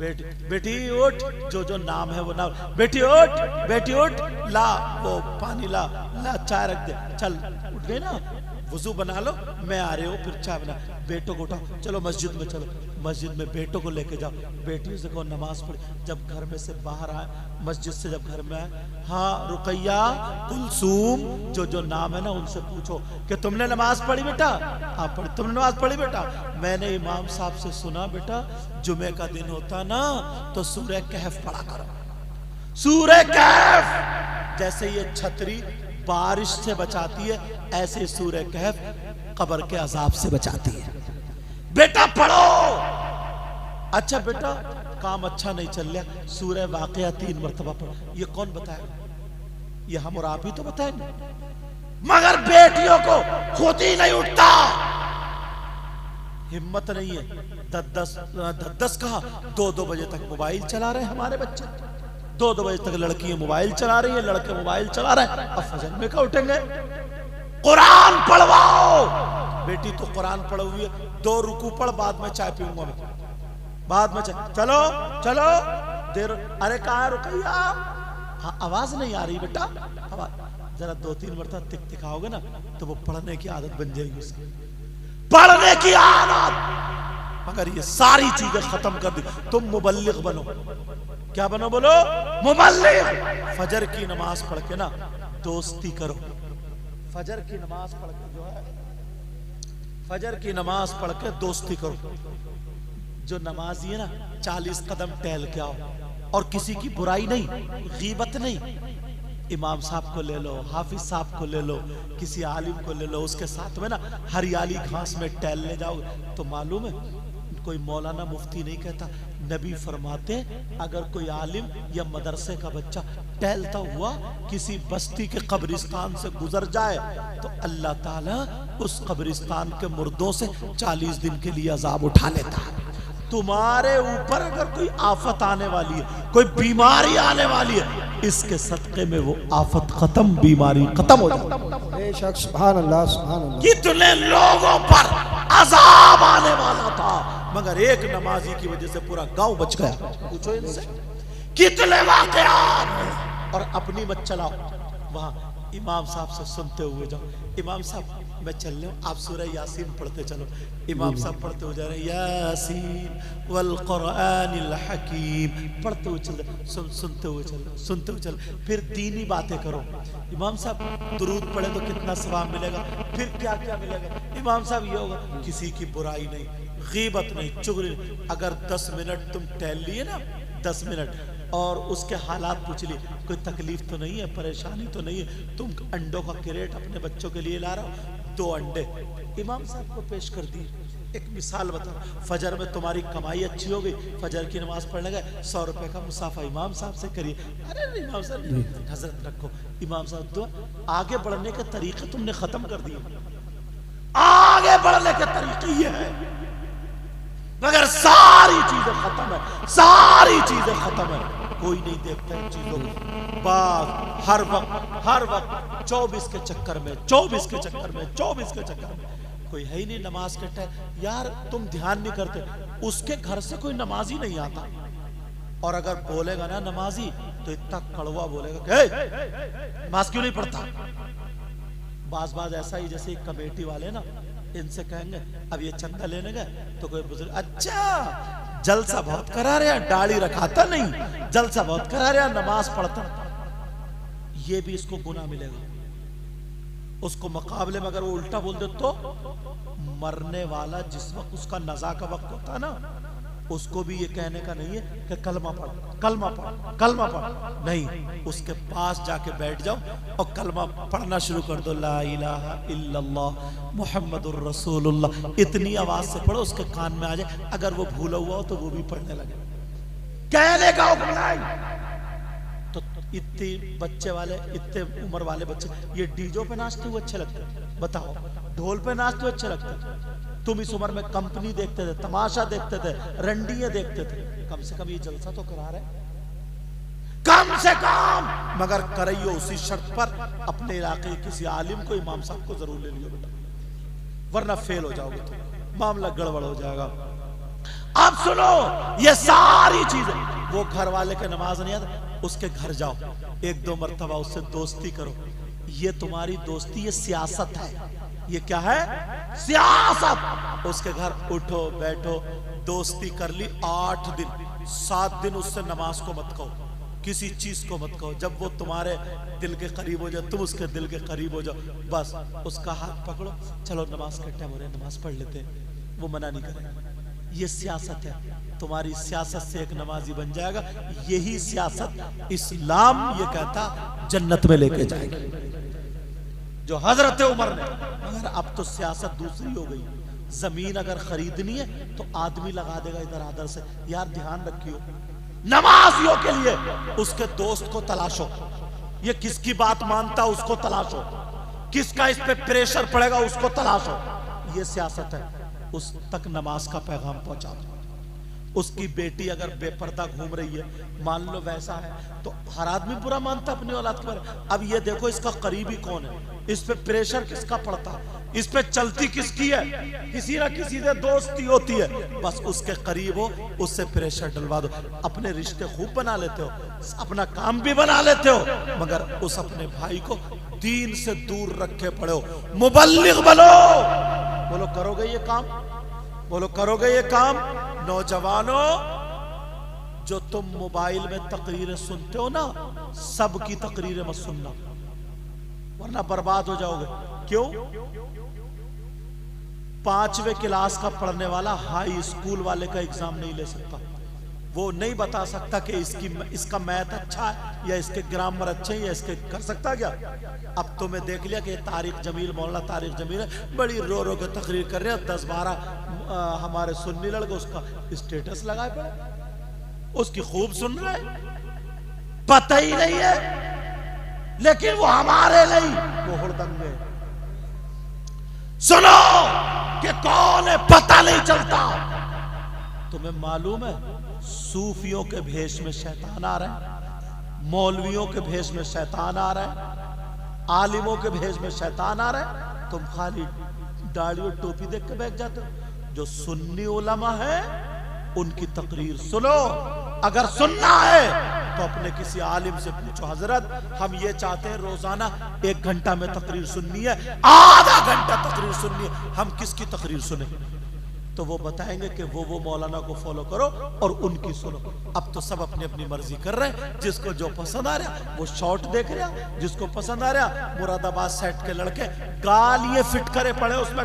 बेटी उठ, जो नाम है वो नाम, बेटी उठ, बेटी उठ, ला वो पानी ला चाय रख दे, चल उठ गए ना, वुजू बना लो, मैं आ रही हूँ, फिर चाय बना, बेटों को उठाओ, चलो मस्जिद में, चलो मस्जिद में बेटों को लेके जाओ, बेटियों से कहो नमाज पढ़े, जब घर में से बाहर आए, मस्जिद से जब घर में आए, हाँ रुकैया, कुलसूम, जो नाम है ना उनसे पूछो कि तुमने नमाज पढ़ी बेटा? हाँ पढ़ी। तुमने नमाज पढ़ी बेटा? मैंने इमाम साहब से सुना बेटा जुमे का दिन होता ना तो सूरह कहफ पढ़ा करो, सूरह कहफ, जैसे ये छतरी बारिश से बचाती है ऐसे सूरह कहफ कब्र के अजाब से बचाती है, बेटा पढ़ो। अच्छा बेटा काम अच्छा नहीं चल रहा, सूरह वाक़िया 3 मरतबा पढ़ो, ये कौन बताएगा? ये हम और आप ही तो बताएंगे, मगर बेटियों को खुद ही नहीं उठता, हिम्मत नहीं है। 10 कहा 2 बजे तक मोबाइल चला रहे हैं हमारे बच्चे, 2 बजे तक लड़कियां मोबाइल चला रही है, लड़के मोबाइल चला रहे हैं, अब फजर में क्या उठेंगे? कुरान पढ़वाओ, बेटी तो कुरान पढ़ हुई है, 2 रुकू पढ़, बाद में चाय पीऊंगा मैं, बाद में चाय, चलो चलो देर, अरे कहाँ है रुकैया? हाँ आवाज नहीं आ रही बेटा, आवाज जरा 2-3 मरतबा टिक टिकाओगे ना तो वो पढ़ने की आदत बन जाएगी उसकी, पढ़ने की आदत। अगर ये सारी चीजें खत्म कर दी, तुम मुबल्लिग बनो, क्या बनो? बोलो मुबल्लिग। फजर की नमाज पढ़ के ना दोस्ती करो। फजर की नमाज पढ़ के जो है, फजर की नमाज पढ़ के दोस्ती करो। जो नमाजी है ना, 40 कदम टहल के आओ, और किसी की बुराई नहीं, गीबत नहीं। इमाम साहब को ले लो, हाफिज साहब को ले लो, किसी आलिम को ले लो, उसके साथ में ना हरियाली घास में टहलने जाओगे तो मालूम है, कोई मौलाना मुफ्ती नहीं कहता, नबी फरमाते अगर कोई आलिम या मदरसे का बच्चा टहलता हुआ किसी बस्ती के कब्रिस्तान से गुजर जाए तो अल्लाह ताला उस कब्रिस्तान के मुर्दों से 40 दिन के लिए अजाब उठा लेता है। तुम्हारे ऊपर अगर कोई आफत आने वाली है, कोई बीमारी आने वाली है, इसके सदके में वो आफत खत्म, बीमारी खत्म हो जाती। बेशक सुभान अल्लाह सुभान अल्लाह। कितने लोगों पर अजाब आने वाला था मगर एक नमाजी की वजह से पूरा गांव बच गया। पूछो इनसे कितने वाकयात। और अपनी मत चलाओ, वहां इमाम साहब से सुनते हुए जाओ। इमाम साहब मैं चल रहा हूँ, आप सूरह यासीन पढ़ते चलो। इमाम साहब पढ़ते हुए जा रहे हैं, यासीन वल कुरआनिल हकीम, पढ़ते हुए चल, सुनते हुए चलो, सुनते हुए चलो। फिर दीनी बातें करो। इमाम साहब दुरूद पढ़े तो कितना सवाब मिलेगा, फिर क्या क्या मिलेगा। इमाम साहब ये होगा, किसी की बुराई नहीं, गीबत नहीं, चुगली नहीं। अगर 10 मिनट तुम टहल लिए ना, 10 मिनट, और उसके हालात पूछ लिए, कोई तकलीफ तो नहीं है, परेशानी तो नहीं है, तुम अंडों का क्रेट अपने बच्चों के लिए ला रहा हो, 2 अंडे इमाम साहब को पेश कर दिए। एक मिसाल बताओ, फजर में तुम्हारी कमाई अच्छी हो गई, फजर की नमाज पढ़ने गए, 100 रुपए का मुसाफा इमाम साहब से करिए। अरे इमाम साहब हजरत रखो, इमाम साहब दुआ। आगे बढ़ने के तरीके तुमने खत्म कर दिए। आगे बढ़ने के तरीके ये है, मगर सारी चीजें खत्म है, सारी चीजें खत्म है। कोई नहीं देखता इन चीजों को। बात हर वक्त 24 के चक्कर में, 24 के चक्कर में, 24 के चक्कर में। कोई है ही नहीं नमाज के टाइम। यार तुम ध्यान नहीं करते, उसके घर से कोई नमाजी नहीं आता, और अगर बोलेगा ना नमाजी तो इतना कड़वा बोलेगा कि नमाज क्यों नहीं पढ़ता। बाज ऐसा ही, जैसे कमेटी वाले ना, इनसे कहेंगे अब ये चंदा लेने गए तो कोई बुजुर्ग, अच्छा जलसा बहुत करा रहे, दाढ़ी रखाता नहीं, जलसा बहुत करा रहे, नमाज पढ़ता, ये भी इसको गुनाह मिलेगा। उसको मुकाबले में अगर वो उल्टा बोल दे तो मरने वाला जिस वक्त उसका नज़ा का वक्त होता है ना, उसको भी ये कहने का नहीं है कि कलमा पढ़, कलमा पढ़, कलमा पढ़, नहीं, उसके पास जाके बैठ जाओ और कलमा पढ़ना शुरू कर दो, ला इलाहा इल्लल्लाह मुहम्मदुर रसूलुल्लाह। इतनी आवाज से पढ़ो उसके कान में आ जाए, अगर वो भूला हुआ हो तो वो भी पढ़ने लगे। कहने का हुक्म नहीं। तो इतने बच्चे वाले, इतने उम्र वाले बच्चे ये डीजो पे नाचते हुए अच्छे लगते, बताओ, ढोल पे नाचते हुए अच्छे लगते। तुम इस उम्र में कंपनी देखते थे, तमाशा देखते थे, रंडियां देखते थे, कम से कम ये जलसा तो करा रहे, कम से कम। मगर करियो उसी शर्त पर अपने इलाके किसी आलिम को, इमाम साहब को जरूर ले लियो बेटा, वरना फेल हो जाओगे, तो मामला गड़बड़ हो जाएगा। अब सुनो, ये सारी चीजें, वो घर वाले के नमाज नहीं आता, उसके घर जाओ, 1-2 मरतबा उससे दोस्ती करो। ये तुम्हारी दोस्ती, ये सियासत है। ये क्या है? सियासत। उसके घर उठो बैठो, दोस्ती कर ली 8 दिन, 7 दिन उससे नमाज को मत कहो, किसी चीज को मत कहो। जब वो तुम्हारे दिल के करीब हो जाए, तुम उसके दिल के करीब हो जाओ, बस उसका हाथ पकड़ो, चलो नमाज का टाइम हो रहा है, नमाज पढ़ लेते हैं, वो मना नहीं करेगा। ये सियासत है। तुम्हारी सियासत से एक नमाजी बन जाएगा। यही सियासत इस्लाम ये कहता जन्नत में लेके जाएगी, जो हजरत उमर ने। मगर अब तो सियासत दूसरी हो गई। जमीन अगर खरीदनी है तो आदमी लगा देगा इधर आदर से। यार ध्यान रखियो, नमाजियों के लिए उसके दोस्त को तलाशो, ये किसकी बात मानता उसको तलाशो, किसका इस पे प्रेशर पड़ेगा उसको तलाशो। ये सियासत है। उस तक नमाज का पैगाम पहुंचा दो। उसकी बेटी अगर बेपर्दा घूम रही है, मान लो वैसा है, तो हर आदमी बुरा मानता अपनी औलाद के बारे में। अब ये देखो इसका करीबी कौन है, इस पे प्रेशर किसका पड़ता है, इस पे चलती किसकी है, किसी ना किसी से दोस्ती होती है, बस उसके करीब हो, उससे प्रेशर डलवा दो। अपने रिश्ते खूब बना लेते हो, अपना काम भी बना लेते हो, मगर उस अपने भाई को दीन से दूर रखे पड़े हो। मुबल्लिग बनो। बोलो करोगे ये काम? बोलो करोगे ये काम? नौजवानों, जो तुम मोबाइल में तकरीरें सुनते हो ना, सबकी तकरीरें मत सुनना। वरना बर्बाद हो जाओगे। क्यों? 5वीं क्लास का पढ़ने वाला हाई स्कूल वाले का एग्जाम नहीं ले सकता। वो नहीं बता सकता कि इसका मैथ अच्छा है या इसके ग्रामर अच्छे हैं या इसके, कर सकता क्या? अब तो मैं देख लिया कि तारिक जमील, मौलाना तारिक जमील है, बड़ी रो रो के तकरीर कर रहे हैं। 10-12 हमारे सुन्नी लड़के उसका स्टेटस लगाए पड़े, उसकी खूब सुन रहे हैं, पता ही नहीं है, लेकिन वो हमारे नहीं, वो हुड़दंगे। सुनो कि कौन है पता नहीं चलता। तुम्हें मालूम है सूफियों के भेष में शैतान आ रहे हैं, मौलवियों के भेष में शैतान आ रहे हैं, आलिमों के भेष में शैतान आ रहे हैं। तुम खाली दाढ़ी और टोपी देख के बैठ जाते हो। जो सुन्नी उलमा है उनकी तकरीर सुनो। अगर सुनना है तो अपने किसी आलिम से पूछो, हजरत हम ये चाहते हैं रोजाना 1 घंटा में तकरीर सुननी है, आधा घंटा तकरीर सुननी है, हम किसकी तकरीर सुने? तो वो बताएंगे कि वो मौलाना को फॉलो करो और उनकी सुनो। अब तो सब अपनी अपनी मर्जी कर रहे हैं, जिसको जो पसंद आ रहा वो शॉर्ट देख रहा, जिसको पसंद आ रहा। मुरादाबाद सेट के लड़के गालियां फिट करे पड़े, उसमें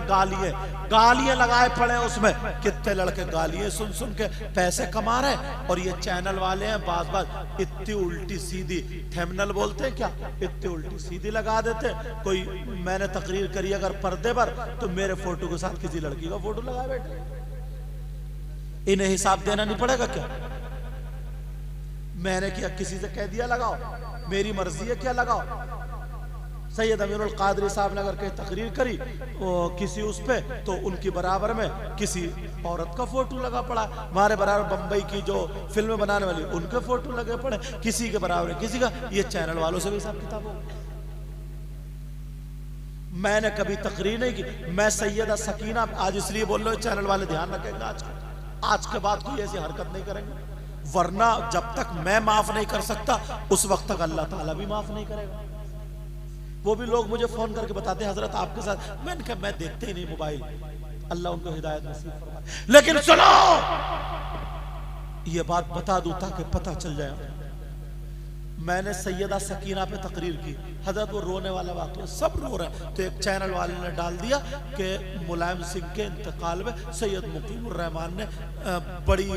गालियां लगाए पड़े, उसमें कितने लड़के गालियां सुन सुन के पैसे कमा रहे हैं। और ये चैनल वाले हैं बात इतनी उल्टी सीधी, थंबनेल बोलते हैं क्या, इतनी उल्टी सीधी लगा देते। कोई मैंने तकरीर करी अगर पर्दे पर, तो मेरे फोटो के साथ किसी लड़की का फोटो लगा बैठे। इन्हें हिसाब देना नहीं पड़ेगा क्या? मैंने क्या किसी से कह दिया लगाओ? मेरी मर्जी है क्या लगाओ? सैयद अमीरुल कादरी साहब ने अगर कहीं तकरीर करी किसी उस पे, तो उनकी बराबर में किसी औरत का फोटो लगा पड़ा। हमारे बराबर बंबई की जो फिल्में बनाने वाली उनके फोटो लगे पड़े, किसी के बराबर किसी का। ये चैनल वालों से भी हिसाब किताब हो। मैंने कभी तकरीर नहीं की। मैं सैयदा सकीना आज इसलिए बोल रहा हूं, चैनल वाले ध्यान रखेंगे, आज के बाद कोई ऐसी हरकत नहीं करेंगे, वरना जब तक मैं माफ नहीं कर सकता उस वक्त तक अल्लाह ताला भी माफ नहीं करेगा। वो भी लोग मुझे फोन करके बताते हैं हजरत आपके साथ, मैंने कहा मैं देखते ही नहीं मोबाइल, अल्लाह उनको हिदायत नसीब फरमाए। लेकिन सुनो, ये बात बता दूं ताकि पता चल जाए। मैंने सैयदा सकीना पे तकरीर की, हजरत वो रोने वाला वाक़या, सब रो रहे हैं। तो एक चैनल वाले ने डाल दिया कि मुलायम सिंह के इंतकाल में सैयद मुकीमुर रहमान ने बड़ी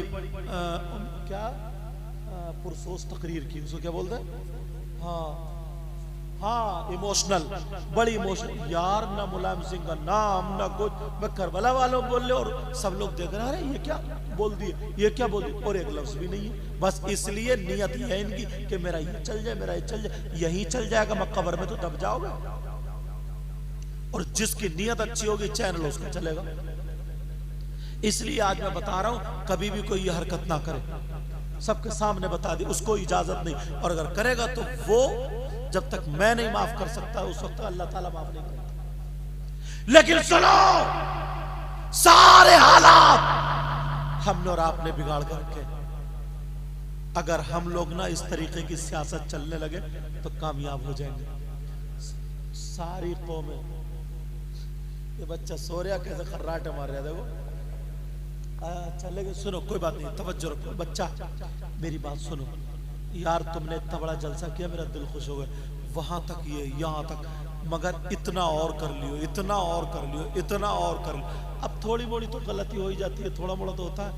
पुरसोस तकरीर की, उसको क्या बोलते हैं, हाँ इमोशनल, बड़ी इमोशनल। यार ना मुलायम सिंह का नाम ना कुछ, मैं करबला वालों बोल रहे और सब लोग देख रहे हैं ये क्या बोल दिए, ये क्या बोल दिए, और एक लफ्ज भी नहीं है। बस इसलिए नियत है इनकी कि मेरा ये चल जाए, मेरा ये चल जाए। यही चल जाएगा, मैं कब्र में तो दब जाओगे। और जिसकी नियत अच्छी होगी चैनल उसका चलेगा। इसलिए आज मैं बता रहा हूं, कभी भी कोई ये हरकत ना करे, सबके सामने बता दी, उसको इजाजत नहीं। और अगर करेगा तो वो जब तक मैं नहीं माफ कर सकता उस वक्त अल्लाह ताला माफ नहीं करता। लेकिन सुनो, सारे हालात हमने और आपने बिगाड़ कर रखे। अगर हम लोग ना इस तरीके की सियासत चलने लगे तो कामयाब हो जाएंगे सारी कौमें। ये बच्चा सो रहा कैसे खर्राटे मार रहा, देखो। अच्छा लेकिन सुनो, कोई बात नहीं, तवज्जो रखो। बच्चा मेरी बात सुनो यार, तुमने इतना बड़ा जलसा किया, मेरा दिल खुश हो गया, वहां तक ये यहाँ तक, मगर इतना और कर लियो, इतना और कर लियो, इतना और कर लियो। अब थोड़ी मोड़ी तो गलती हो ही जाती है, थोड़ा मोड़ा तो होता है,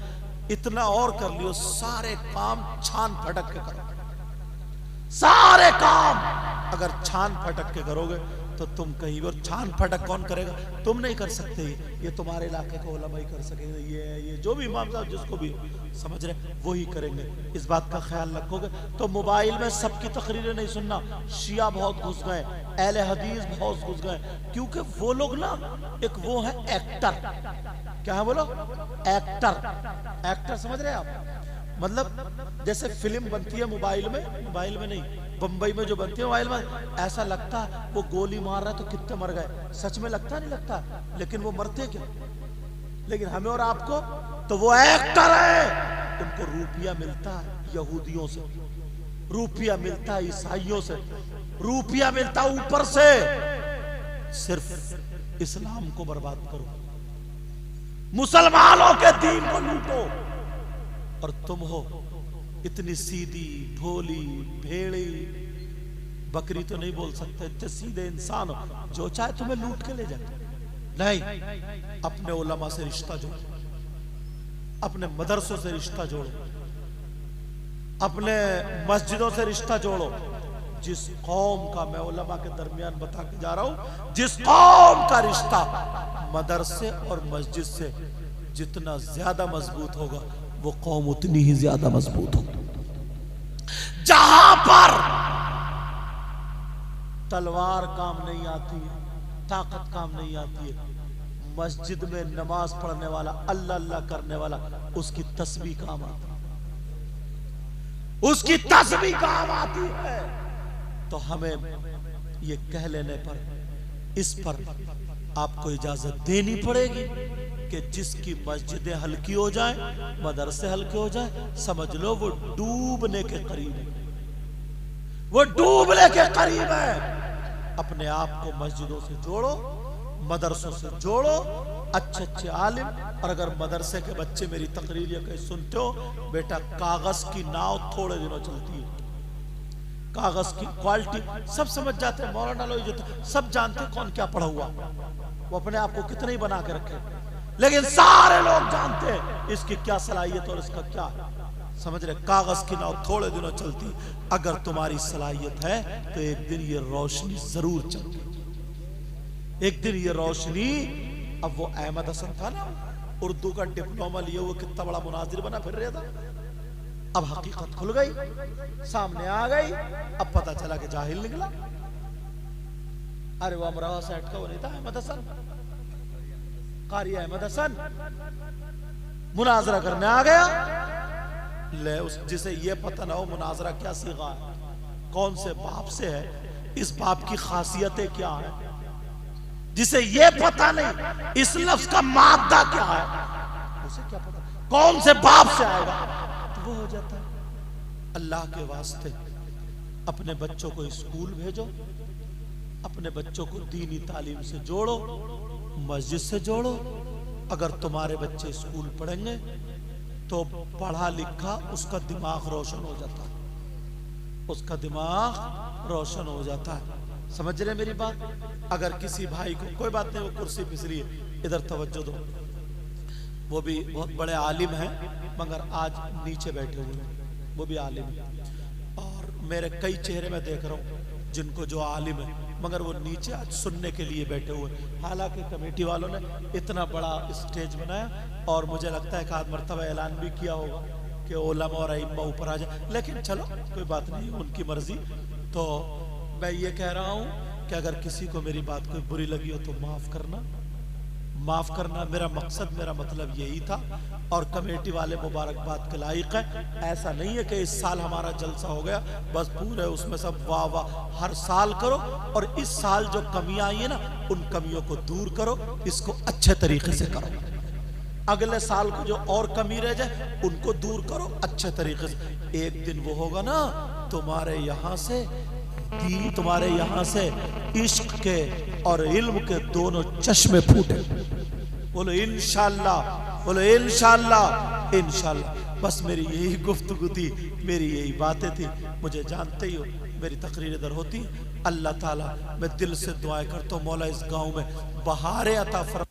इतना और कर लियो। सारे काम छान फटक के करो, सारे काम अगर छान फटक के करोगे तो तुम कहीं, और छान फटक कौन करेगा? तुम नहीं कर सकते, ये तुम्हारे इलाके को उलमा ही कर सकेंगे, ये जो भी इमाम साहब जिसको भी समझ रहे वो ही करेंगे। इस बात का ख्याल रखोगे तो मोबाइल में सबकी तकरीरें नहीं सुनना। शिया बहुत घुस गए, अहले हदीस बहुत घुस गए, क्योंकि वो लोग ना एक वो है एक्टर, क्या है बोलो, एक्टर समझ रहे आप? मतलब जैसे फिल्म बनती है मोबाइल में नहीं, बंबई में जो बनती है मोबाइल में, ऐसा लगता है वो गोली मार रहा है तो कितने मर गए, सच में लगता नहीं लगता, लेकिन वो मरते क्या? लेकिन हमें और आपको तो वो एक्टर है, उनको रुपया मिलता है यहूदियों से, रुपया मिलता है ईसाइयों से, रुपया मिलता है ऊपर से। सिर्फ इस्लाम को बर्बाद करो, मुसलमानों के दीन को लूटो, और तुम हो इतनी सीधी भोली भेड़ी बकरी तो नहीं बोल सकते, इतने सीधे इंसान हो, जो चाहे तुम्हें लूट के ले जाए। नहीं, अपने उलमा से रिश्ता जोड़ो, अपने मदरसों से रिश्ता जोड़ो, अपने मस्जिदों से रिश्ता जोड़ो। जिस कौम का, मैं उलमा के दरमियान बता के जा रहा हूं, जिस कौम का रिश्ता मदरसे और मस्जिद से जितना ज्यादा मजबूत होगा, वो कौम उतनी ही ज्यादा मजबूत होगी। जहां पर तलवार काम नहीं आती है, ताकत काम नहीं आती है, मस्जिद में नमाज पढ़ने वाला, अल्लाह अल्लाह करने वाला, उसकी तस्बीह काम आती है, उसकी तस्बीह काम आती है। तो हमें ये कह लेने पर, इस पर आपको इजाजत देनी पड़ेगी कि जिसकी मस्जिदें हल्की हो जाएं, मदरसे हल्के हो जाएं, समझ लो वो डूबने के करीब है, वो डूबने के करीब है। अपने आप को मस्जिदों से जोड़ो, मदरसों से जोड़ो, अच्छे अच्छे आलिम। और अगर मदरसे के बच्चे मेरी तकरीर या कहीं सुनते हो, बेटा कागज की नाव थोड़े दिनों चलती है, कागज की क्वालिटी सब समझ जाते हैं, मौलाना लोग जो सब जानते हैं कौन क्या पढ़ा हुआ, वो अपने आप को कितना ही बना के रखे, लेकिन सारे लोग जानते हैं इसकी क्या सलाहियत और इसका क्या है। समझ रहे, कागज की नाव थोड़े दिनों चलती, अगर तुम्हारी सलाहियत है तो एक दिन ये रोशनी जरूर चलती, एक दिन ये रोशनी। अब वो अहमद हसन था ना, उर्दू का डिप्लोमा लिए हुए कितना बड़ा मुनाजिर बना फिर रहा था, अब हकीकत खुल गई, सामने आ गई, अब पता चला कि जाहिल निकला। अरे वो अमरावा सेठ का वो नहीं था अहमद हसन, कारी अहमद हसन, मुनाजरा करने आ गया। ले उस जिसे ये पता ना हो मुनाजरा क्या सीगा है, कौन से बाप से है, इस बाप की खासियतें क्या है, जिसे ये पता नहीं इस लफ्ज का मादा क्या है, उसे क्या पता कौन से बाप से आएगा, तो वो हो जाता है। अल्लाह के वास्ते अपने बच्चों को स्कूल भेजो, अपने बच्चों को दीनी तालीम से जोड़ो, मस्जिद से जोड़ो। अगर तुम्हारे बच्चे स्कूल पढ़ेंगे तो पढ़ा लिखा उसका दिमाग रोशन हो जाता है, उसका दिमाग रोशन हो जाता है। समझ रहे मेरी बात। अगर किसी भाई को, कोई बात नहीं, वो कुर्सी फिसली है, इधर तवज्जो दो, वो भी बहुत बड़े आलिम हैं मगर आज नीचे बैठे हुए हैं, वो भी आलिम है। और मेरे कई चेहरे में देख रहा हूँ जिनको जो आलिम है मगर वो नीचे आज सुनने के लिए बैठे हुए। हालांकि कमेटी वालों ने इतना बड़ा स्टेज बनाया और मुझे लगता है कि आज मर्तबा ऐलान भी किया होगा कि उलमा और अइम्मा ऊपर आ जाए, लेकिन चलो कोई बात नहीं, उनकी मर्जी। तो मैं ये कह रहा हूँ कि अगर किसी को मेरी बात कोई बुरी लगी हो तो माफ़ करना, माफ़ करना। मेरा मकसद, मेरा मतलब यही था। और कमेटी वाले मुबारकबाद के लायक है। ऐसा नहीं है कि इस साल हमारा जलसा हो गया बस पूरे उसमें सब वाह वाह, हर साल करो। और इस साल जो कमियां आई है ना, उन कमियों को दूर करो, इसको अच्छे तरीके से करो। अगले साल को जो और कमी रह जाए उनको दूर करो अच्छे तरीके से। एक दिन वो होगा ना, तुम्हारे यहाँ से दीन, तुम्हारे यहाँ से इश्क के और इल्म के दोनों चश्मे फूटे। बोलो इंशाअल्लाह, बोलो इंशाअल्लाह, इंशाअल्लाह। बस मेरी यही गुफ्तगू थी, मेरी यही बातें थी। मुझे जानते ही हो मेरी तकरीर इधर होती। अल्लाह ताला मैं दिल से दुआएं करता हूँ, मौला इस गांव में बहारें अता फरमा।